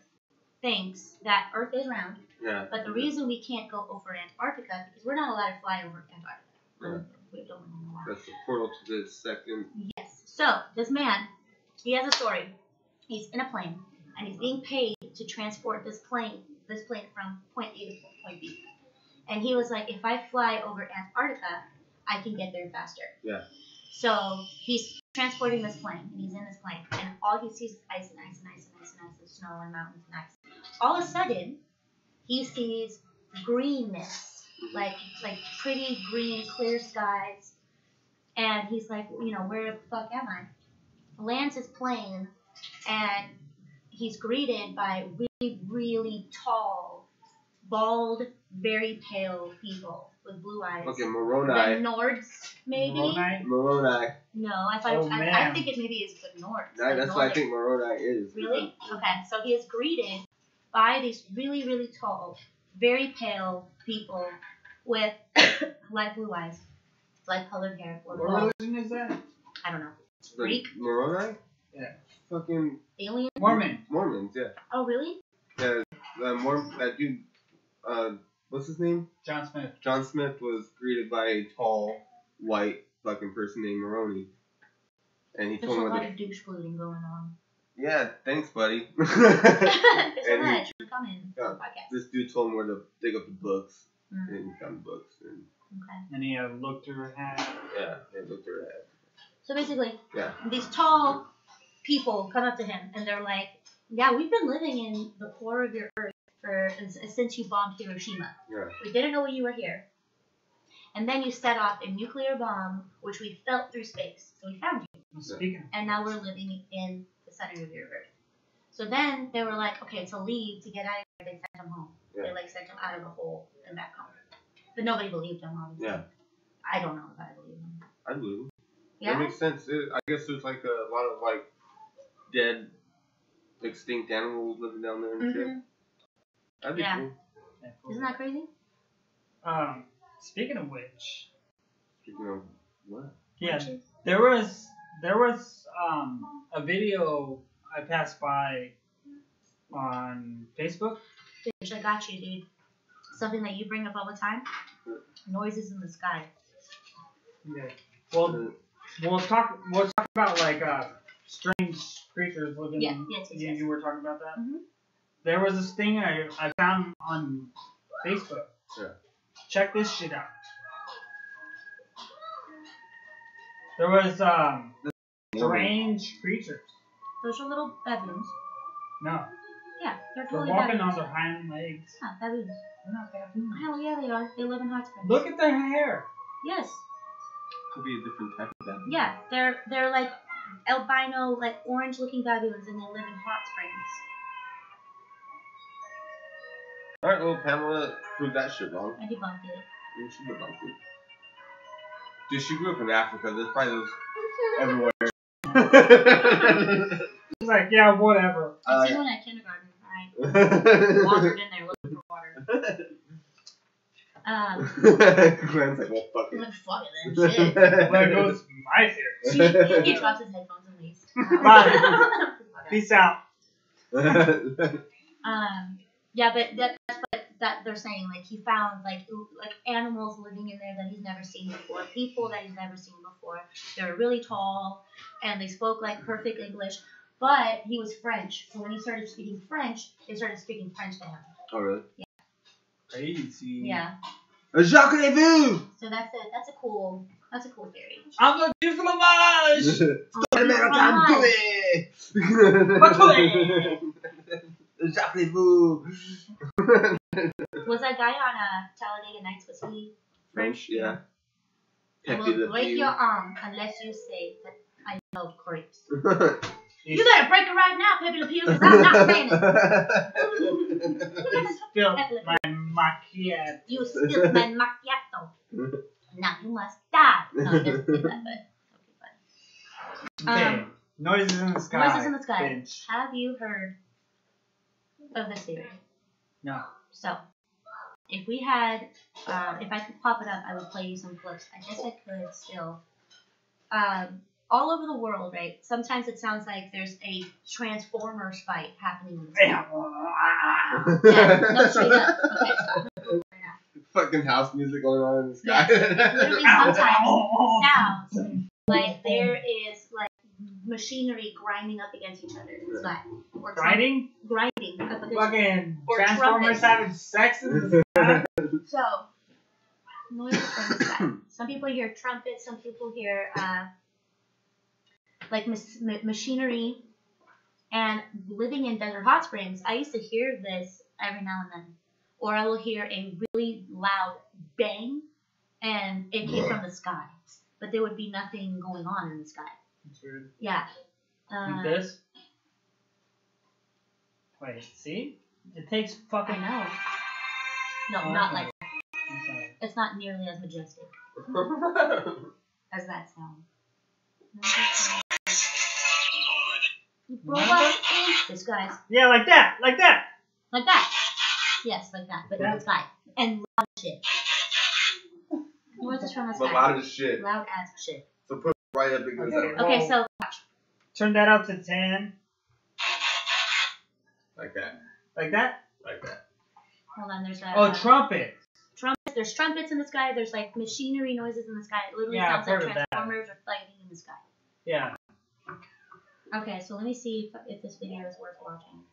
thinks that Earth is round, Yeah. but the reason we can't go over Antarctica because we're not allowed to fly over Antarctica. Yeah. We don't know why. That's the portal to the second. Yes. So this man, he has a story. He's in a plane and he's being paid to transport this plane from point A to point B. And he was like, if I fly over Antarctica, I can get there faster. Yeah. So he's transporting this plane and he's in this plane and all he sees is ice and ice and ice and ice and ice and snow and mountains and ice. All of a sudden, he sees greenness, like pretty green, clear skies. And he's like, where the fuck am I? Lands his plane, and he's greeted by really, really tall, bald, very pale people with blue eyes. Okay, The Moroni. Nords, maybe? Moroni. No, I think it maybe is the Nords. That's what I think Moroni is. Really? Okay, so he is greeted by these really, really tall, very pale people with light blue eyes, light colored hair. What religion is that? I don't know. Greek? Moroni? Yeah. Fucking Alien? Mormons, yeah. Oh, really? Yeah, that dude, what's his name? John Smith. John Smith was greeted by a tall, white fucking person named Moroni. And he There's told a him lot of douche polluting going on. Yeah, thanks, buddy. Thanks so much for coming to the podcast. This dude told him where to dig up the books. Mm. And he found the books. And Okay. And he looked through her hat. yeah, they looked through her head. So basically, Yeah. these tall people come up to him and they're like, yeah, we've been living in the core of your earth since you bombed Hiroshima. Yeah. We didn't know you were here. And then you set off a nuclear bomb, which we felt through space. So we found you. Speaking. And now we're living in the center of your earth. So then they were like, okay, to leave, to get out of here, they sent him home. Yeah. They like sent him out of the hole and back home. But nobody believed him, obviously. Yeah. I don't know if I believe him. I believe him. Yeah? That makes sense. I guess there's like a lot of like dead, extinct animals living down there and shit. That'd be cool. Yeah, cool. Isn't that crazy? Speaking of which. Speaking of what? Yeah, there was a video I passed by on Facebook. Bitch, I got you, dude. Something that you bring up all the time. Noises in the sky. Okay. Well, we'll talk about like strange creatures living. Yeah. Yes. You were talking about that. Mm-hmm. There was this thing I found on Facebook. Yeah. Check this shit out. There was strange creatures. Those are little baboons. No. Yeah, they're They're totally walking baboons. on their hind legs. Yeah, baboons. They're not baboons. Hell yeah, they are. They live in hot springs. Look at their hair. Yes. Could be a different type of baboon. Yeah, they're like albino, like orange-looking baboons, and they live in hot springs. Alright, well, Pamela proved that shit wrong. I debunked it. Yeah, she debunked it. Dude, she grew up in Africa. There's probably those everywhere. He's like, yeah, whatever. I see one at kindergarten. I wandered in there looking for water. Glenn's like, well, fuck it. Like, fuck it then, shit. There goes my theory. He drops his headphones and leaves. Bye. Peace out. Yeah, but that's what that they're saying. Like, he found like animals living in there that he's never seen before, people that he's never seen before. They were really tall, and they spoke like perfect English. But he was French, so when he started speaking French, they started speaking French to him. Oh, really? Yeah. Crazy. Yeah. Jacques Levu! So that's it. That's a cool theory. I'm a du fromage. American poulet! Jacques Levu! Was that guy on Talladega Nights? Was he French? Yeah. I Pepe will Le break Pew. your arm unless you say that I love grapes. You better break it right now, Pepe Le Pew, because I'm not saying it. Spilled my macchiato. You spilled my macchiato. Now you must die. No, he doesn't do that, but okay, Okay. Noises in the sky. Noises in the sky. Bitch. Have you heard of this theory? No. So, if we had, if I could pop it up, I would play you some clips. I guess I could still. All over the world, right? Sometimes it sounds like there's a Transformers fight happening in the sky. Yeah, no, straight up. Okay, so Fucking house music going on in the sky. it literally sometimes sounds like there is like machinery grinding up against each other in the sky. Or Grinding? Grinding up against Fucking or Transformers trumpets. having sex in the sky? So, noises from the sky. Some people hear trumpets, some people hear like machinery. And living in desert hot springs, I used to hear this every now and then. Or I will hear a really loud bang, and it came from the sky. But there would be nothing going on in the sky. That's weird. Yeah. Like this? Wait, see? It takes I fucking... know. No, Oh, not okay. like that. I'm sorry. It's not nearly as majestic as that sound. Robot in the skies. Yeah, like that! Like that! Like that. Yes, like that. But in the sky. And loud shit. Noises from the But sky. loud as shit. Loud as shit. So put Right up against Okay. that. Okay, so Turn that up to 10. Like that. Like that? Like that. hold on, there's a Oh, trumpet. trumpets. There's trumpets in the sky. There's like machinery noises in the sky. It literally Yeah, sounds I've like heard of that. transformers or lightning in the sky. Yeah. Okay, so let me see if this video is worth watching.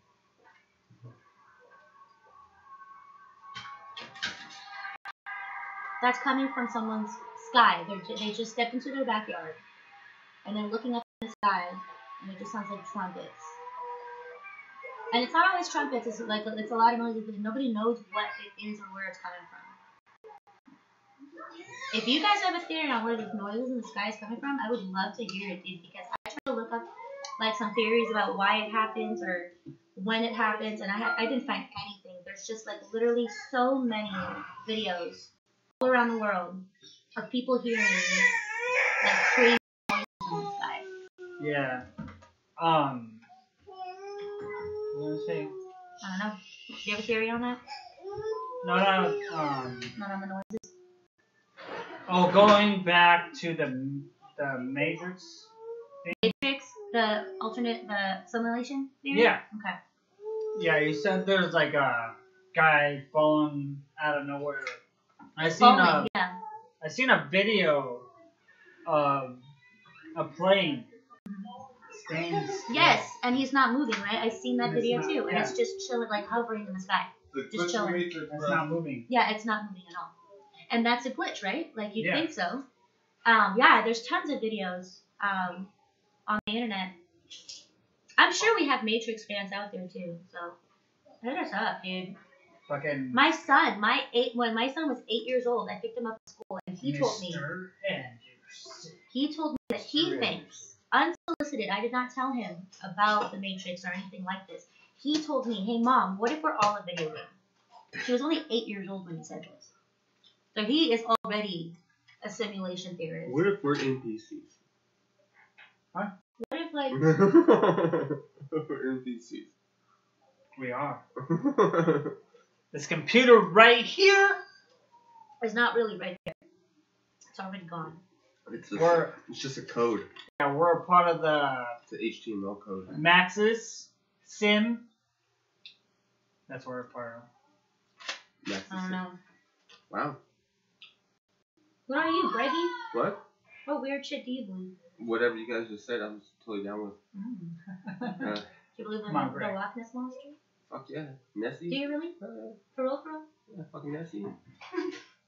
That's coming from someone's sky. They just stepped into their backyard, and they're looking up in the sky, and it just sounds like trumpets. And it's not always trumpets. It's like it's a lot of noises, but nobody knows what it is or where it's coming from. If you guys have a theory on where these noises in the sky is coming from, I would love to hear it, dude, because I try to look up like some theories about why it happens or when it happens, and I didn't find anything. There's just like literally so many videos all around the world of people hearing like crazy noises in the sky. Yeah. What was I saying? I don't know. Do you have a theory on that? No. Not on the noises. Oh, going back to the Matrix. Matrix, the alternate, the simulation theory? Yeah. Okay. Yeah, you said there's like a guy falling out of nowhere. I seen a video of a plane staying still. Yes, and he's not moving, right? I've seen that It's video not, too, and yeah. it's just chilling, like hovering in the sky. Just chilling. It's not moving. Yeah, it's not moving at all. And that's a glitch, right? Like, you'd Yeah. think so. Yeah, there's tons of videos on the internet. I'm sure we have Matrix fans out there too, so hit us up, dude. Fucking My son, when my son was 8 years old, I picked him up at school, and he told me that he thinks, unsolicited, I did not tell him about the Matrix or anything like this. He told me, hey mom, what if we're all a video game? He was only 8 years old when he said this. So he is already a simulation theorist. What if we're NPCs? What if, like, We're NPCs. We are. This computer right here. it's not really right there. It's already gone. It's just a code. Yeah, we're a part of the It's an HTML code. Maxis Sim. That's what we're a part of. I don't know. Wow. What are you, Greggy? What? What weird shit do you believe? Whatever you guys just said, I'm totally down with. Do you believe in Come on, the Greg. Loch Ness Monster? Fuck yeah. Nessie? Do you really? For real, for real? Yeah, fucking Nessie.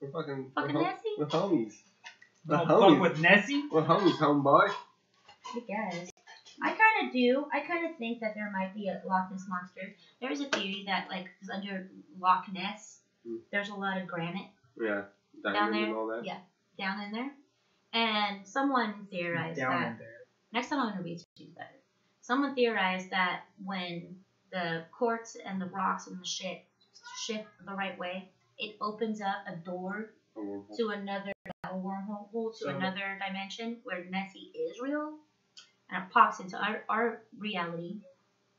We're fucking Nessie? We're homies. We're Don't homies. fuck with Nessie. We're homies, homeboy. I guess. I kind of do. I kind of think that there might be a Loch Ness Monster. There's a theory that, like, 'cause under Loch Ness, there's a lot of granite Yeah. down Diamonds there. and all that. Yeah, down in there. And someone theorized Down that. in there. Next time I'm going to research these better. Someone theorized that when the quartz and the rocks and the shit shift the right way, it opens up a door to another, a wormhole to another dimension where Nessie is real, and it pops into our reality,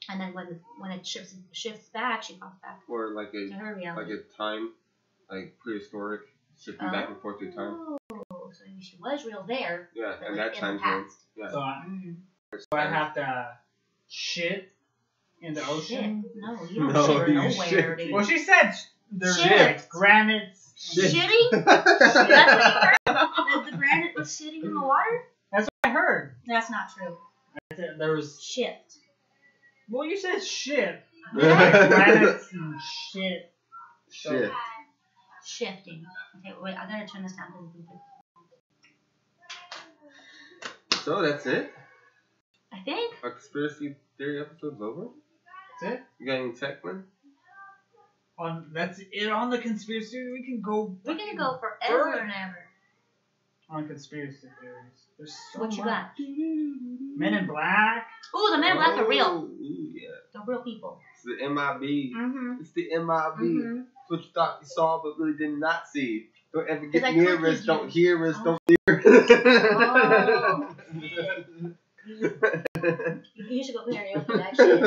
and then when it shifts back, she pops back Or like to her like reality. a time, like prehistoric, shifting back and forth through time. Oh, so she was real there, Yeah, but and like that in time the zone. past. Yeah. So I have to shit in the ocean. Shit. No, you don't No, shit you nowhere, shit. dude. Well, she said there's Shit. granites. Shit. Shitting? That's what you heard? That the granite was shitting in the water? That's what I heard. That's not true. I said there was. Shift. Well, you said shit. Granites and shit. Shit. Shifting. Okay, wait, I gotta turn this down. So that's it? I think. Our conspiracy theory episode's over? That's it. You got any tech, man? That's it on the conspiracy. We can go. We're gonna go forever and ever. On conspiracy theories. There's so What you much. got? Men in Black. Ooh, the Men in Black are real. Ooh, yeah. They're real people. It's the MIB. Mm-hmm. It's the MIB. Mm-hmm. It's what you thought you saw but really did not see. Don't ever 'Cause get I near clicked us. you. Don't hear us. Oh. Don't hear Oh. You should go karaoke that shit.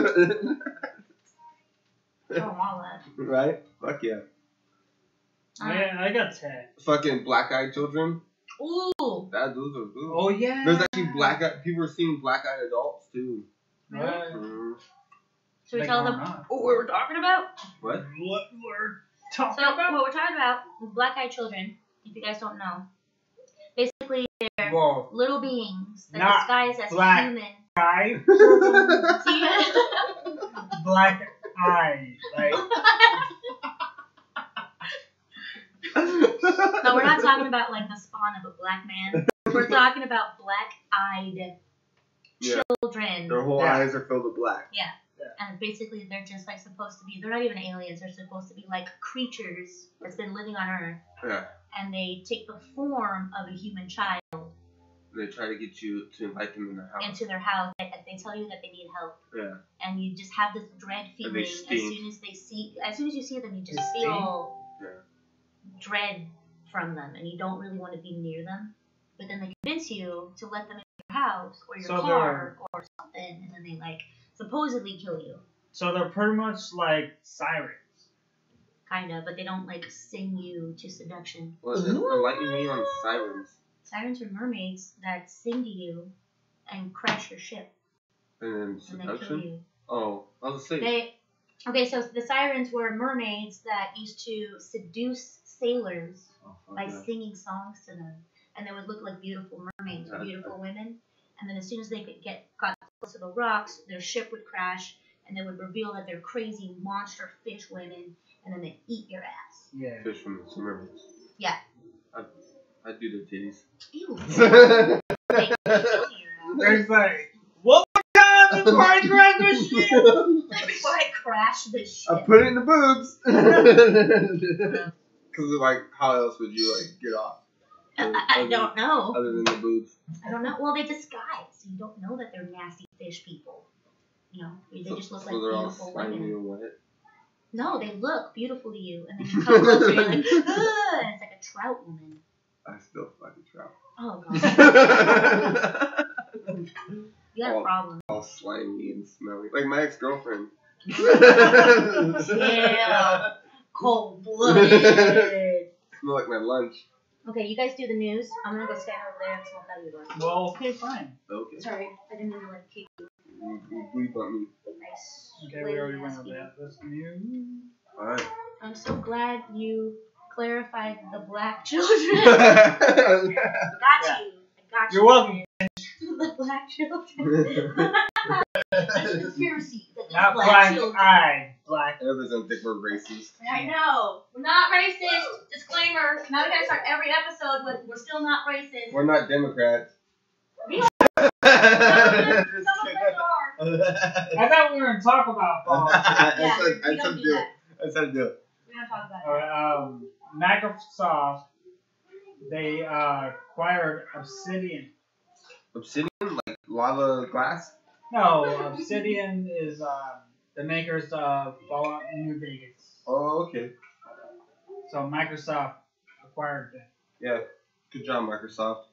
Throw them all up. Right? Fuck yeah. I got tech. Fucking black-eyed children Ooh. Those are good. Oh yeah. There's actually black-eyed. People are seeing black-eyed adults too. Really? What? Should we Like tell or them not. what we're talking about? What? What we're talking So about? what we're talking about with black-eyed children, if you guys don't know, basically they're Whoa. little beings that Not disguise as black. human. Eye. See? Black eye. Like. No, we're not talking about like the spawn of a black man. We're talking about black-eyed children. Their whole eyes are filled with black. Yeah. And basically they're just like supposed to be, they're not even aliens, they're supposed to be like creatures that's been living on Earth. Yeah. And they take the form of a human child. They try to get you to invite them in their house. Into their house. They tell you that they need help. Yeah. And you just have this dread feeling as soon as you see them, you just feel dread from them, and you don't really want to be near them. But then they convince you to let them in your house or your car or something, and then they like supposedly kill you. So they're pretty much like sirens. Kind of, but they don't like sing you to seduction. Well, enlighten me on sirens. Sirens are mermaids that sing to you and crash your ship. And then And they kill seduction? you. Oh, I was saying. Okay, so the sirens were mermaids that used to seduce sailors by singing songs to them. And they would look like beautiful mermaids, beautiful women. And then as soon as they got close to the rocks, their ship would crash, and they would reveal that they're crazy monster fish women, and then they'd eat your ass. Yeah. Fish from the mermaids. Yeah. I do their titties. Ew. They eat your ass. There's like, one more time before I crash this shit. Before I crash this ship. I put it in the boobs. Because like, how else would you like get off? I don't know. Other than the boobs. I don't know. Well, they disguise, so you don't know that they're nasty fish people. You know, they just look like they're all beautiful slimy women. and wet. No, they look beautiful to you, and then you come closer, and you're like, ah, and it's like a trout woman. I still fuck a trout. Oh god. You got a problem. All slimy and smelly. Like my ex-girlfriend. Yeah. Cold blooded. Smell like my lunch. Okay, you guys do the news. I'm gonna go stand over there and smoke out your lunch. Well, okay, fine. Okay. Sorry, I didn't mean to like kick you. You bleep on me. Nice. Okay, we already went over that. This new. Alright. I'm so glad you clarified the black children. That's I got you. You're welcome. The black children. That's a conspiracy. That Not black black children. eye. Black. Others don't think we're racist. I know. We're not racist. Disclaimer. Now we gotta start every episode with we're still not racist. We're not Democrats. We are. Some of us are. I thought we were gonna talk about balls. Yeah, we I don't said do do it. that. I said do it. We don't talk about it. Microsoft, they acquired Obsidian. Obsidian? Like lava glass? No, Obsidian is the makers of Fallout New Vegas. Oh, okay. So Microsoft acquired them. Yeah. Good job, Microsoft.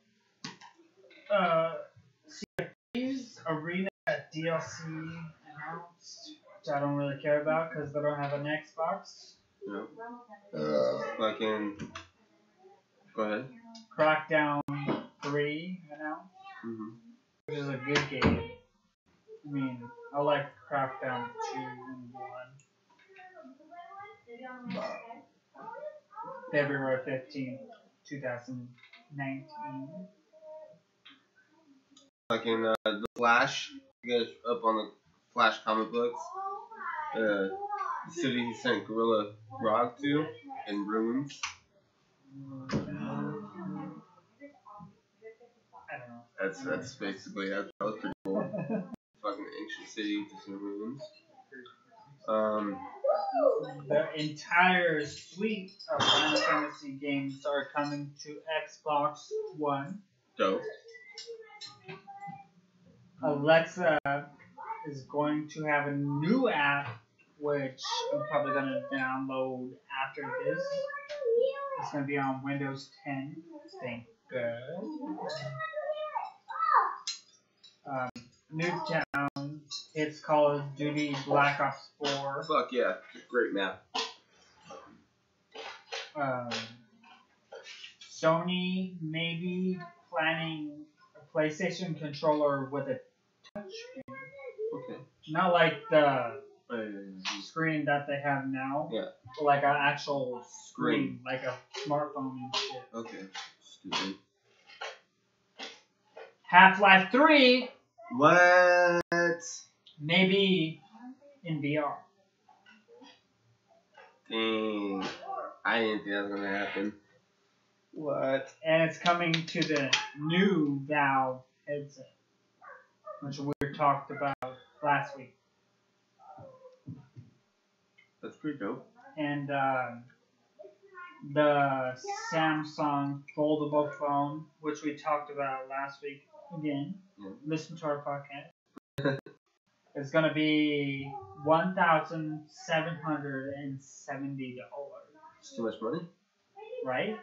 CFG's Arena DLC announced, which I don't really care about because they don't have an Xbox. Yeah. Fucking. Go ahead. Crackdown 3 announced, which is a good game. I mean, I like Crackdown 2 and 1. February 15th, 2019. Fucking the Flash. You guys up on the Flash comic books? The city he sent Gorilla Grodd to in ruins. I don't know. That's basically that was pretty cool. Fucking ancient city just in ruins. The entire suite of Final Fantasy games are coming to Xbox One. Dope. Alexa is going to have a new app, which I'm probably going to download after this. It's going to be on Windows 10. Thank God. Nuketown, it's Call of Duty Black Ops 4. Fuck yeah. Great map. Sony maybe planning a PlayStation controller with a touch screen. Okay. Not like the Uh, screen that they have now. Yeah. But like an actual screen, like a smartphone and shit. Okay. Stupid. Half-Life 3, What? maybe in VR. Dang. I didn't think that was gonna happen. What? And it's coming to the new Valve headset, which we talked about last week. That's pretty dope. And the Samsung foldable phone, which we talked about last week again. Yeah. Listen to our podcast. It's gonna be $1,770. It's too much money. Right?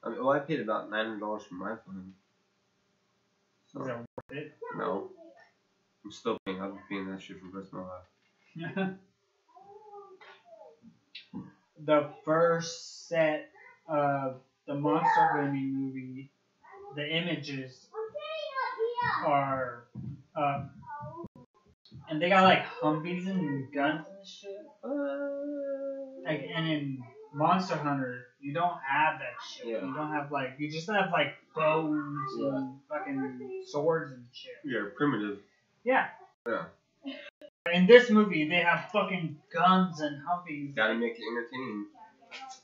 I mean, well, I paid about $900 for my phone. So, Is that worth it? no. I'm still paying. I've been paying that shit for the rest of my life. The first set of the Monster Gaming movie, the images are up. And they got like Humvees and guns and shit. Like, and in Monster Hunter, you don't have that shit. Yeah. You don't have like, you just have like bows and fucking swords and shit. You're primitive. Yeah. Yeah. In this movie, they have fucking guns and Humvees. Gotta make it entertaining.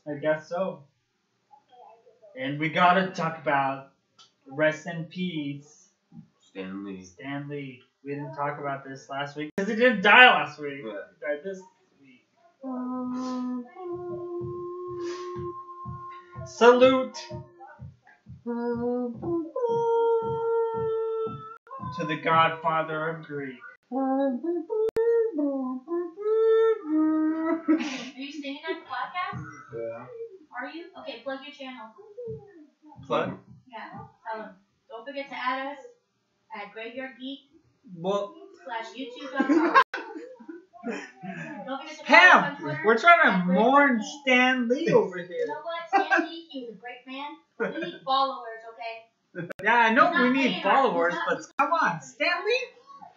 I guess so. And we gotta talk about rest in peace, Stan Lee. Stan Lee. We didn't talk about this last week because he didn't die last week. Yeah. He died this week. Salute to the Godfather of Greek. Are you singing at the podcast? Yeah. Are you? Okay, plug your channel. Plug? Yeah, tell them. Don't forget to add us at Graveyard Geek Well, /YouTube.com. Don't forget to follow us on Pam, Twitter. we're trying to at mourn Graveyard Stan Lee over Geek. You here. know what, Stan Lee? He was a great man. We need followers, okay? Yeah, I know He's not we need paying followers, us. but come on, Stan Lee?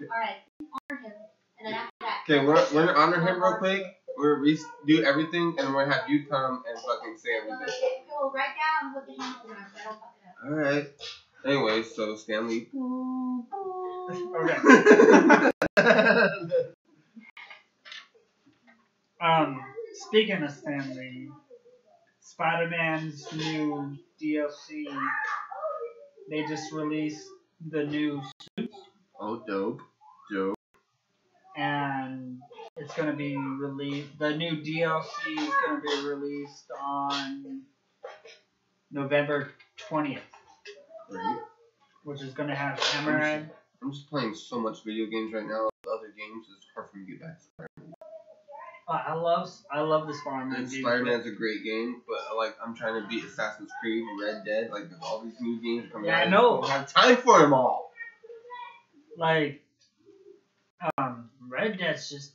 Alright, honor him. And then after that. Okay, we're gonna honor him real quick. We're gonna do everything, and we're gonna have you come and fucking say everything. Go write down what the handles are so I don't fuck it up. Alright. Anyway, so Stan Lee. Okay. Speaking of Stan Lee, Spider-Man's new DLC, they just released the new suits, Oh, dope. Dope. and it's gonna be released. The new DLC is gonna be released on November 20th, Great. which is gonna have Hammerhead. I'm just playing so much video games right now. Other games, it's hard for me to get back to Spider-Man. I love the Spider-Man And game. Spider-Man's a great game, but like I'm trying to beat Assassin's Creed, Red Dead, like all these new games coming Yeah, out. I know. I don't have time for them all. Like, Red Dead's just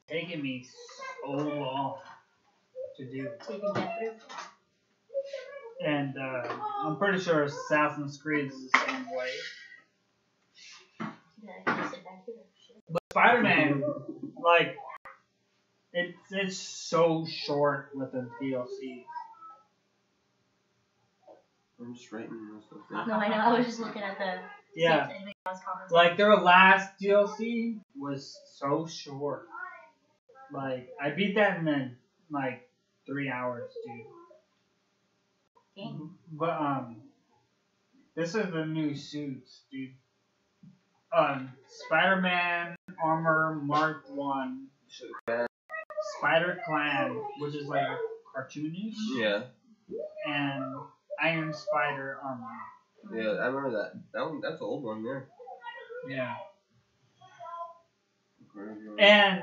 taking me so long to do. So you can get through. And I'm pretty sure Assassin's Creed is the same way. Yeah, I can sit back here. Shit. But Spider-Man, like, it's so short with the DLC. I'm just writing this stuff down. No, I know. I was just looking at the. Yeah. See if anybody else comments. Like, their last DLC was so short. Like, I beat that in, like, 3 hours, dude. Dang. But, this is the new suits, dude. Spider-Man Armor Mark 1. Spider Clan, which is like cartoonish. Yeah. And Iron Spider Armor. Yeah, I remember that. That one, that's an old one there. Yeah. And,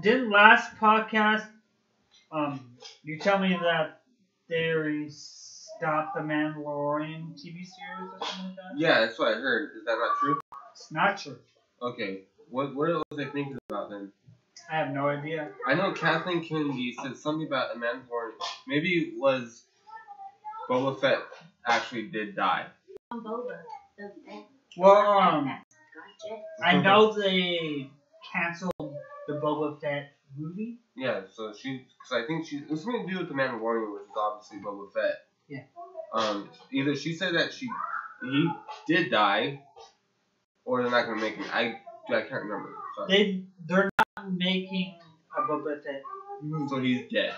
didn't last podcast, you tell me that they stopped the Mandalorian TV series or something like that? Yeah, that's what I heard. Is that not true? It's not true. Okay. What was I thinking about then? I have no idea. I know Kathleen Kennedy said something about a Mandalorian. Maybe it was Boba Fett actually did die. Boba. Well, Gotcha. I know they canceled the Boba Fett movie. Yeah, so because I think it was something to do with the Mandalorian, which is obviously Boba Fett. Yeah. Either she said that he did die, or they're not gonna make him. I can't remember. Sorry. They're not making a Boba Fett movie. So he's dead.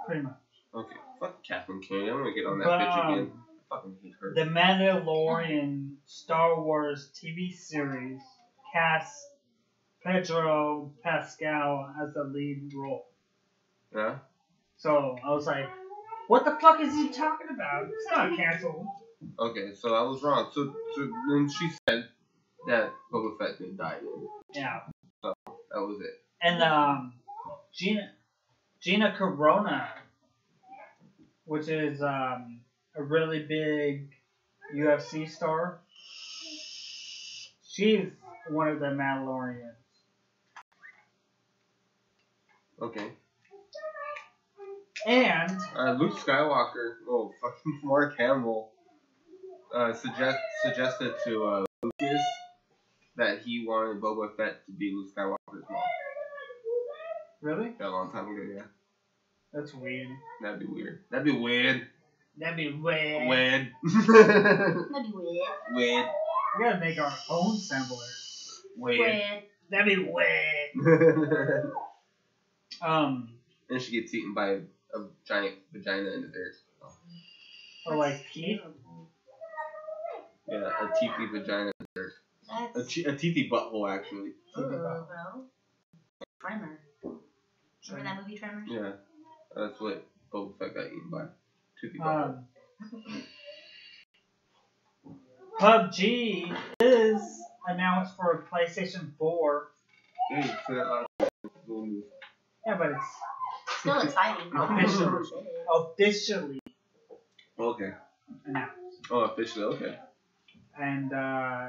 Pretty much. Okay. Fuck Kathleen Kennedy. I'm gonna get on that But, bitch again. I fucking hate her. The Mandalorian Star Wars TV series casts Pedro Pascal as the lead role. Yeah. So I was like, what the fuck is he talking about? It's not canceled. Okay, so I was wrong. So then she said that Boba Fett did die. Yeah. So that was it. And Gina Carano, which is a really big UFC star. She's one of the Mandalorians. Okay. And Luke Skywalker, fucking Mark Hamill, suggested to Lucas that he wanted Boba Fett to be Luke Skywalker's mom. Really? Yeah, a long time ago, yeah. That's weird. That'd be weird. That'd be weird. That'd be weird. Weird. That'd be weird. Weird. We gotta make our own symbol. Weird. That'd be weird. Then she gets eaten by a giant vagina in the dirt. Or like teeth. Yeah, a teethy vagina in the dirt. A teethy butthole, actually. Bro. Tremor. Remember that movie Tremor? Yeah, that's what Boba Fett got eaten by. Toothy butthole. PUBG is announced for PlayStation 4. Yeah, you said that last time. Yeah, but it's Still exciting. officially Okay. announced. Oh, officially, okay. And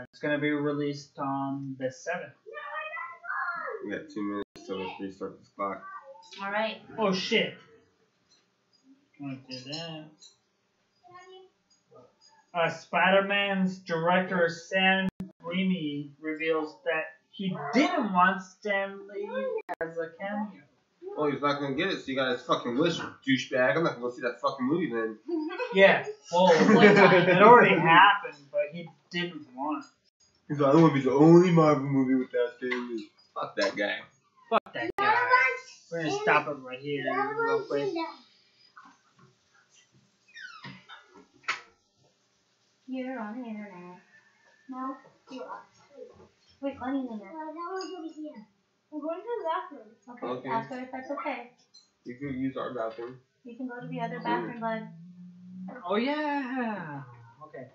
it's going to be released on the 7th. We got 2 minutes till we restart this clock. Alright. Oh, shit. Can't do that. Spider-Man's director Sam Raimi reveals that he didn't want Stan Lee as a cameo. Oh, he's not gonna get it, so you got his fucking wish, douchebag. I'm not gonna go see that fucking movie then. Yeah, well, it already happened, but he didn't want it. He's like, I don't want to be the only Marvel movie without Stan Lee. Fuck that guy. Fuck that guy. We're gonna stop it right here real quick. You're on the internet. No, you're on. Wait, on the internet. That one's over here. I'm going to the bathroom. Okay. Ask her if that's okay. You can use our bathroom. You can go to the other bathroom, bud. Oh yeah. Okay.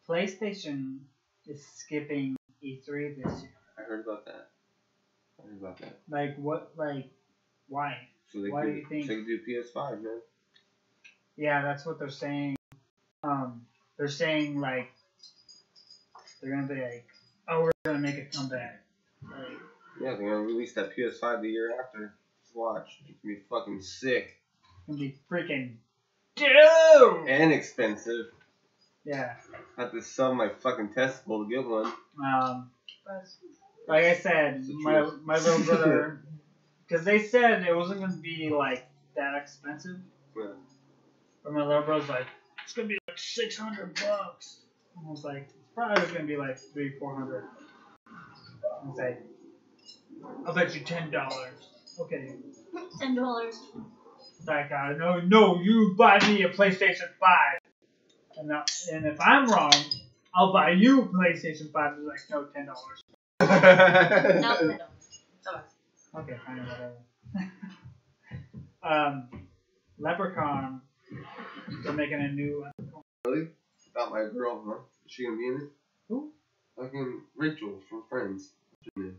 PlayStation is skipping E3 this year. I heard about that. Like what? Like why? So they Why could, do you think? So they could do PS5, man. Yeah, that's what they're saying. They're saying like they're gonna be like, oh, we're gonna make a comeback. Like, Yeah, they're gonna release that PS5 the year after. Just watch. It's gonna be fucking sick. it's gonna be freaking dude. And expensive. Yeah. I have to sell my fucking testicle to get one. Like I said, my little brother, because they said it wasn't gonna be like that expensive. Yeah. But my little brother's like, it's gonna be like $600. I was like, it's probably gonna be like $300-400. I was like, I'll bet you $10. Okay. $10. That guy, no, you buy me a PlayStation 5. And if I'm wrong, I'll buy you a PlayStation 5. He's like, no, $10. No, $10. Okay, fine, whatever. Leprechaun. They're making a new one. Really? About my girl, huh? Is she gonna be in it? Who? Fucking Rachel from Friends. What's her name?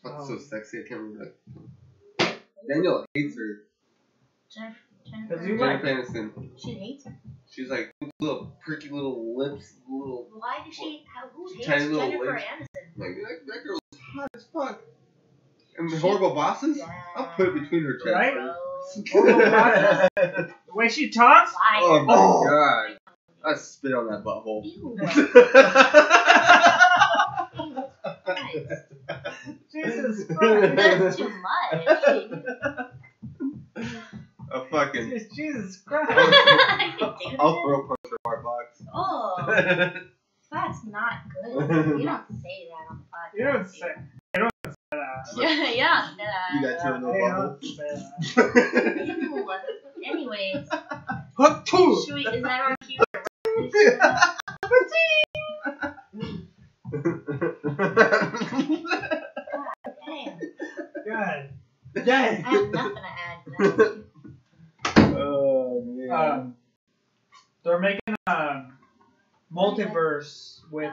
Fuck, so sexy, I can't remember that. Daniel hates her. Cause you Jennifer like. Aniston. She hates him. She's like little pricky little lips, little Why does she? Who hates tiny little Jennifer lips. Aniston? Like that girl's hot as fuck. And the horrible bosses, I'll put it between her chest. Right? Gross. The way she talks. Liar. Oh my Oh. god. I spit on that butthole. Ew. Jesus Christ. That's too much. A fucking. Jesus Christ. I'll throw punch her hard box. Oh, that's not good. You don't say that on the podcast. You don't say that. Yeah. You got two in the You bubble. don't say that. Ew. Anyways, Hook two. is that our cue? Damn. Good. I Dang. have nothing to add to that. Oh man. They're making a multiverse with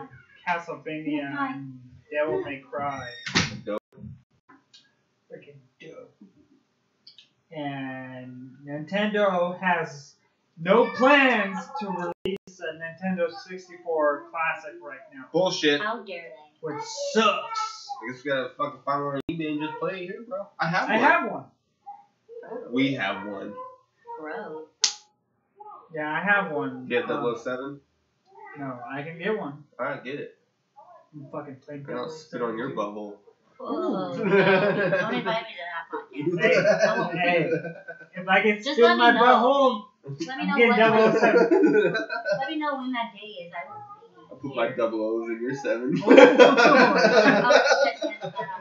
Castlevania and Devil May Cry. Dope. Freaking dope. And Nintendo has no plans to release a Nintendo 64 Classic right now, Bullshit. How dare they? which sucks. I guess we gotta fucking find one on eBay and just play it here, bro. I have I one. have one. We have one. Bro. Yeah, I have one. Get 007? No, I can get one. Alright, get it. I'm fucking play And I'll spit on your butthole. Oh, no. Don't invite me to that podcast. Hey, if I get Just spit in let my me know. butthole, Let me I'm know getting when. 007. Let me know when that day is. I will I'll be put my here. double O's in your 7.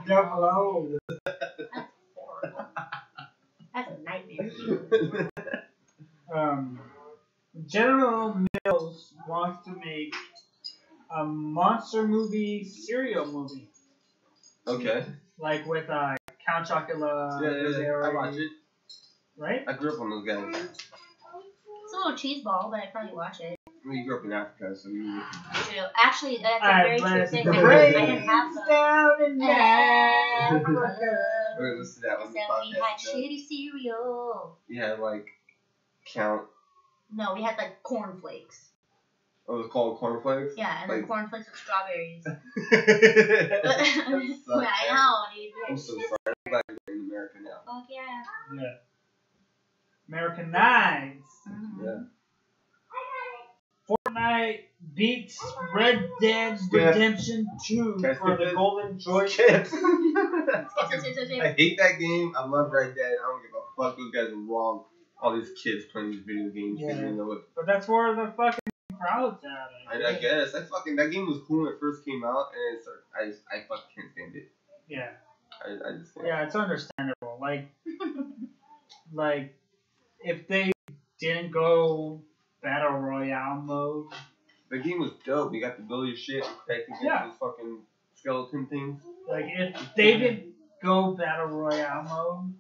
Double O. That's horrible. That's a nightmare. General Mills wants to make a monster movie, serial movie, Okay. like with Count Chocula. Yeah. I watch it. Right? I grew up on those guys. It's a little cheese ball, but I'd probably watch it. I mean, you grew up in Africa, so you. True. Actually, that's a I very true bless thing. the I rain didn't have some. down in Africa. We're gonna listen to that I one. said we had shitty cereal. You had like Count. No, we had like cornflakes. Oh, it was called cornflakes. Yeah, and then Like- cornflakes with strawberries. That sucks, I man. know, dude. I'm so sorry. I'm glad you're in America now. Fuck yeah. Yeah. Americanized. Mhm. Yeah. Fortnite beats Red Dead Skip. Redemption 2 Can I for skip the it? Golden Joystick. Shit. Skip. I hate that game. I love Red Dead. I don't give a fuck. Those guys are wrong. All these kids playing these video games. Yeah. You know what? But that's where the fucking crowd's at. I guess that game was cool when it first came out, and it's I fucking can't stand it. Yeah. I just can't. Yeah, it's understandable. Like if they didn't go battle royale mode. The game was dope. You got to build your shit and protect against Yeah. those fucking skeleton things. Like if they didn't go battle royale mode,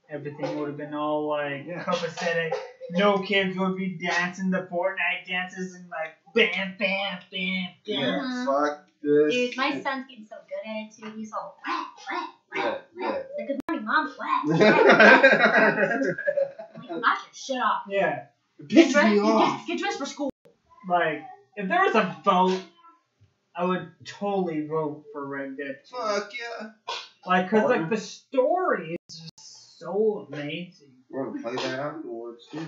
everything would have been all like Yeah. copacetic. No kids would be dancing the Fortnite dances and like bam, bam, bam, bam. Yeah, Mhm. fuck this. Dude, my son's getting so good at it too. He's all Yeah, yeah. Like, good morning, mom. I'm like, knock your shit off. Yeah. It Get pisses dressed, me off. get dressed for school. Like if there was a vote, I would totally vote for Red Dead 2. Fuck yeah. Like, cause like the story is just so amazing. We're gonna play that afterwards too.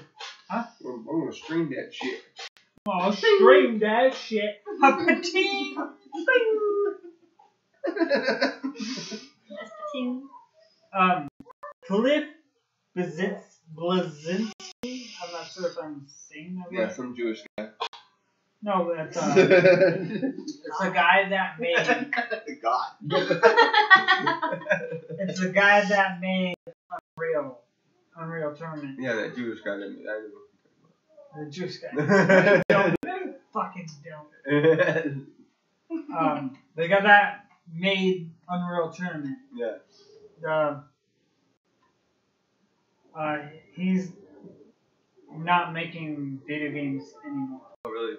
Huh? We're gonna stream that shit. Oh, stream that shit.Ha-pa-ting. That's the tune. Cliff Bleszinski. I'm not sure if I'm saying that Yeah, right. some Jewish guy. No, that's it's a guy that made. God. It's the guy that made Unreal Tournament. Yeah, that Jewish guy that made. I don't The juice guy. Don't, fucking don't. know. The guy that made Unreal Tournament. Yeah. He's not making video games anymore. Oh, really?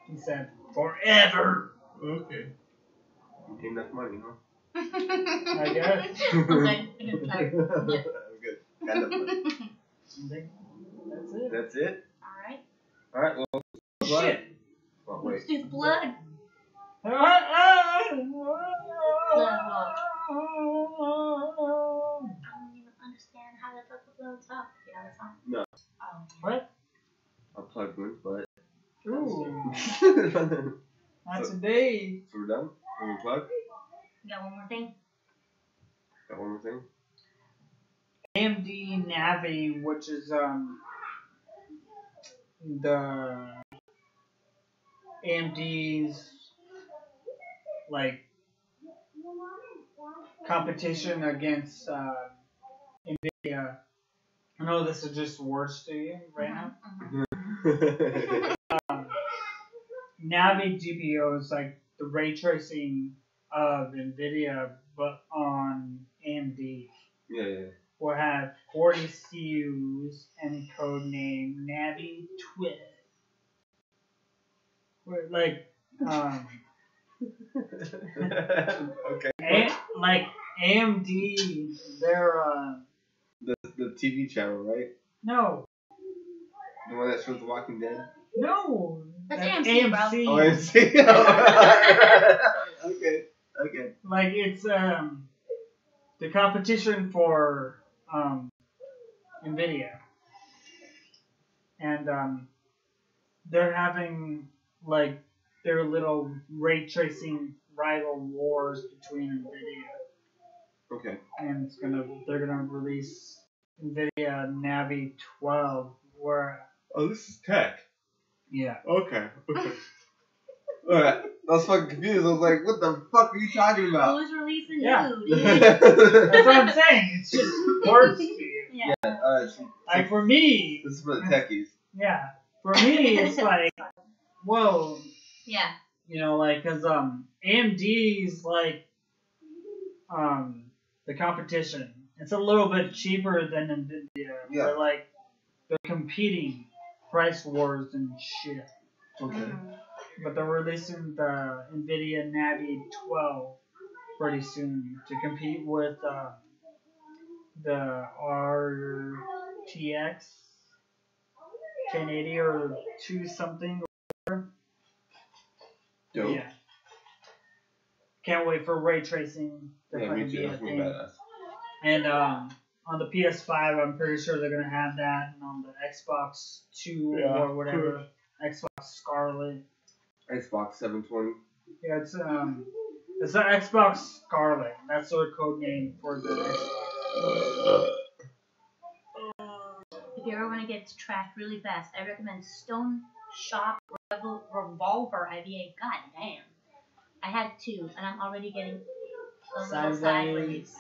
He said forever. Okay. Ain't enough money, huh? I guess. Okay. I'm good. Got enough money. I think that's it. That's it? Alright. Alright, well. Shit. Oh, wait. Let's do the blood. Blood Blood walk. walk. I don't even understand how to put the blood talk. You know the song? No. Oh. What? I'll plug one, but. Ooh. So Not today. we're done? Can we plug? You got one more thing? Got one more thing? AMD Navi, which is the AMD's like competition against Nvidia. I know this is just words to you right now. Navi GPU is like the ray tracing of Nvidia, but on AMD. Yeah. Will have 40 CUs and code name Navi Twit. Like, Okay. like AMD, they're The TV channel, right? no, The one that shows The Walking Dead? no, That's AMC, bro. Oh, I see. Okay. Like it's the competition for Nvidia, and they're having like their little ray tracing rival wars between Nvidia. Okay. And they're gonna release Nvidia Navi 12. Where Oh, this is tech. yeah. Okay. Alright. I was fucking confused. I was like, what the fuck are you talking about? Who's releasing Yeah. you, dude? That's what I'm saying. It's just words to you. Yeah. Like for me, This is for the techies. yeah. For me, it's like, whoa. Yeah. You know, like, cause AMD's like the competition. It's a little bit cheaper than Nvidia. Yeah. But like they're competing price wars and shit. Okay. But they're releasing the Nvidia Navi 12 pretty soon to compete with the RTX 1080 or 2 something. Dope. Yeah. Can't wait for ray tracing to Yeah, me be too. a That's thing. badass. And on the PS5, I'm pretty sure they're gonna have that, and on the Xbox 2 or whatever, Xbox Scarlet. Xbox 720. Yeah, it's the Xbox Scarlet. That's their code name for the Xbox. If you ever want to get tracked really fast, I recommend Stone Shop Revolver IVA. God damn. I had 2, and I'm already getting a little sideways.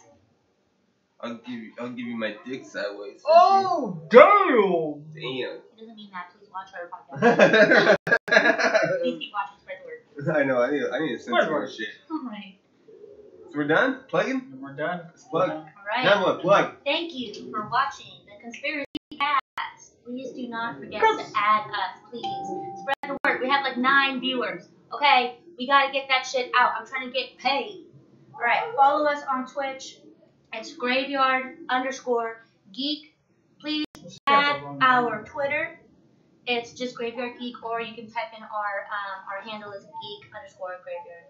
I'll give you my dick sideways. Oh, damn! Damn. It doesn't mean that. Please watch our podcast. Please keep watching. Spread the word. I know. I need to censor more shit. Alright. So we're done? Plugging? And we're done. Let's plug. Alright. Now what? Plug. Thank you for watching the Conspiracy Cast. Please do not forget to add us, please. Spread the word. We have like 9 viewers. Okay? We gotta get that shit out. I'm trying to get paid. Alright, follow us on Twitch. It's graveyard_geek. Please add our Twitter. It's just Graveyard Geek, or you can type in our handle is geek_graveyard.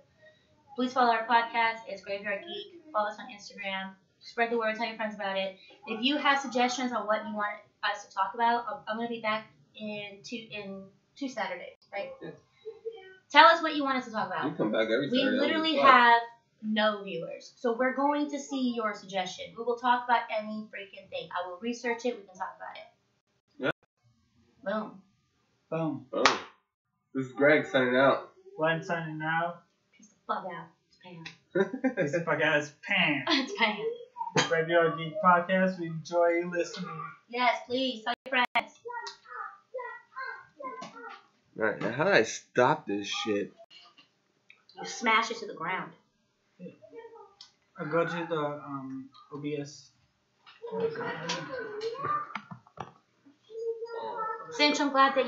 Please follow our podcast. It's Graveyard Geek. Follow us on Instagram. Spread the word. Tell your friends about it. If you have suggestions on what you want us to talk about, I'm going to be back in two Saturdays, right? Yeah. Tell us what you want us to talk about. You come back every We Saturday. literally have no viewers. So we're going to see your suggestion. We will talk about any freaking thing. I will research it. We can talk about it. Yeah. Boom. Boom. Oh. This is Greg signing out. Glenn signing out. Peace the fuck out. It's Pam. This fuck ass Pam. It's Pam. Graveyard Geek Podcast. We enjoy you listening. Yes, please. Tell your friends. Alright, now how do I stop this shit? You smash it to the ground. Go to the OBS. Cinch, I'm glad that you